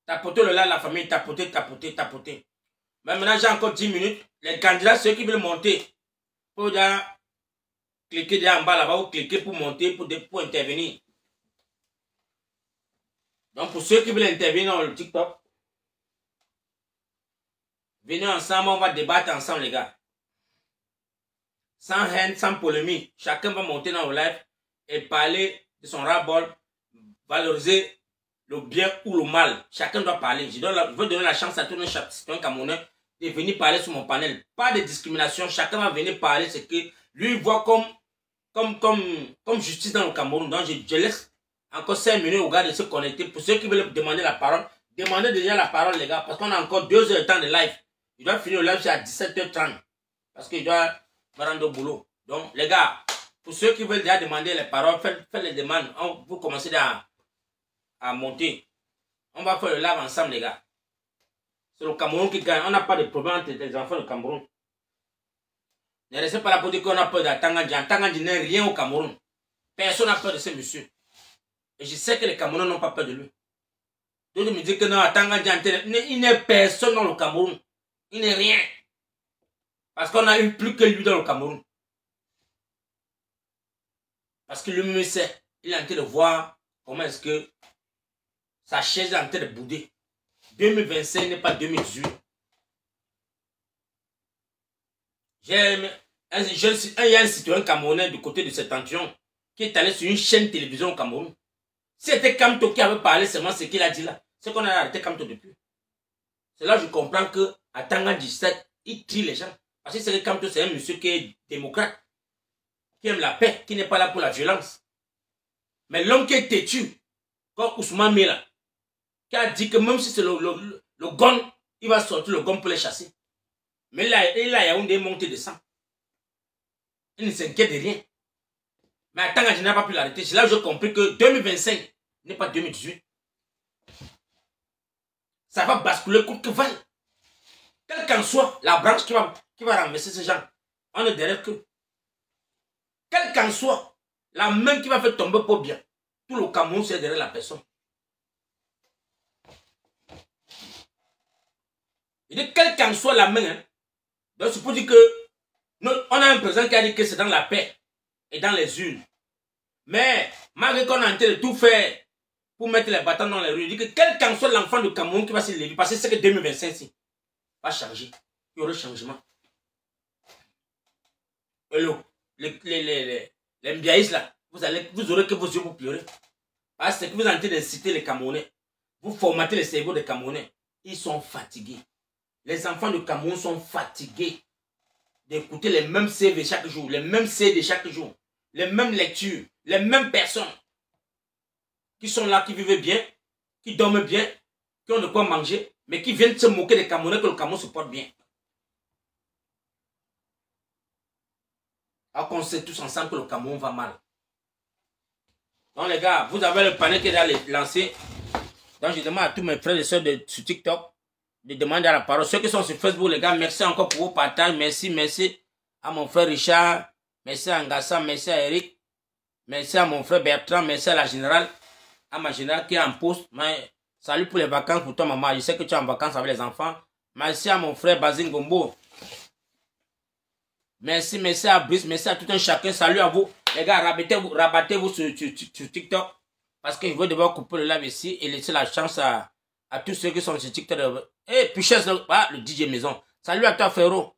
Tapoter le là, la famille, tapoter. Mais maintenant, j'ai encore 10 minutes. Les candidats, ceux qui veulent monter, pour déjà cliquer déjà en bas là-bas ou cliquer pour monter, pour intervenir. Donc, pour ceux qui veulent intervenir dans le TikTok, venez ensemble, on va débattre ensemble, les gars. Sans haine, sans polémique. Chacun va monter dans le live et parler de son ras-bol, valoriser le bien ou le mal. Chacun doit parler. Je veux donner la chance à tout un citoyen camerounais de venir parler sur mon panel. Pas de discrimination. Chacun va venir parler ce que lui voit comme justice dans le Cameroun. Donc je laisse encore 5 minutes aux gars de se connecter. Pour ceux qui veulent demander la parole, demandez déjà la parole, les gars. Parce qu'on a encore 2 heures de temps de live. Je dois finir le live à 17h30. Parce que je dois me rendre au boulot. Donc, les gars, pour ceux qui veulent déjà demander les paroles, faites les demandes. Vous commencez à monter. On va faire le live ensemble, les gars. C'est le Cameroun qui gagne. On n'a pas de problème entre les enfants du Cameroun. Ne restez pas là pour dire qu'on a peur d'Atangandji. Atangandji n'est rien au Cameroun. Personne n'a peur de ce monsieur. Et je sais que les Camerounais n'ont pas peur de lui. D'autres me disent que non, Atangandji, il n'est personne dans le Cameroun. Il n'est rien. Parce qu'on a eu plus que lui dans le Cameroun. Parce que lui-même sait, il est en train de voir comment est-ce que sa chaise est en train de bouder. 2025 n'est pas 2018. Il y a un citoyen camerounais du côté de Septentrion qui est allé sur une chaîne télévision au Cameroun. C'était Kamto qui avait parlé seulement ce qu'il a dit là. C'est qu'on a arrêté Kamto depuis. C'est là que je comprends que à Tangandji 17, il tue les gens. Parce que c'est que Kamto, c'est un monsieur qui est démocrate, qui aime la paix, qui n'est pas là pour la violence. Mais l'homme qui est têtu, comme Ousmane Mela, qui a dit que même si c'est le gun, il va sortir le gun pour les chasser. Mais là, il a une montée de sang. Il ne s'inquiète de rien. Mais attends, je n'ai pas pu l'arrêter. C'est là que j'ai compris que 2025 n'est pas 2018. Ça va basculer comme que vaille. Quelle qu'en soit la branche qui va renverser ces gens, on est derrière eux. Quelle qu'en soit la main qui va faire tomber pour bien, tout le Cameroun c'est derrière la personne. Il dit quelle qu'en soit la main, hein. Donc c'est pour dire que on a un président qui a dit que c'est dans la paix et dans les urnes. Mais malgré qu'on a en train de tout faire pour mettre les bâtons dans les rues, il dit que quel qu'en soit l'enfant du Cameroun qui va se lever, parce que c'est que 2025 ici va changer. Il y aura changement. Et les mbiaïs là, vous aurez que vos yeux vous pleurer. Parce que vous êtes en train d'inciter les Camerounais. Vous formatez les cerveaux des Camerounais. Ils sont fatigués. Les enfants du Cameroun sont fatigués d'écouter les mêmes CV chaque jour, les mêmes CD chaque jour, les mêmes lectures, les mêmes personnes qui sont là, qui vivent bien, qui dorment bien, qui ont de quoi manger, mais qui viennent se moquer des Camerounais que le Cameroun se porte bien. Alors qu'on sait tous ensemble que le Cameroun va mal. Donc les gars, vous avez le panel qui est là lancé. Donc je demande à tous mes frères et soeurs sur TikTok de demander à la parole. Ceux qui sont sur Facebook, les gars, merci encore pour vos partages. Merci à mon frère Richard. Merci à Ngassa, merci à Eric. Merci à mon frère Bertrand, merci à la générale. À ma générale qui est en poste. Salut pour les vacances pour toi maman. Je sais que tu es en vacances avec les enfants. Merci à mon frère Bazin Gombo. Merci à Brice, merci à tout un chacun. Salut à vous. Les gars, rabattez-vous sur TikTok. Parce que je vais devoir couper le live ici et laisser la chance à tous ceux qui sont sur TikTok. Eh, Pichesse, le DJ Maison. Salut à toi, frérot.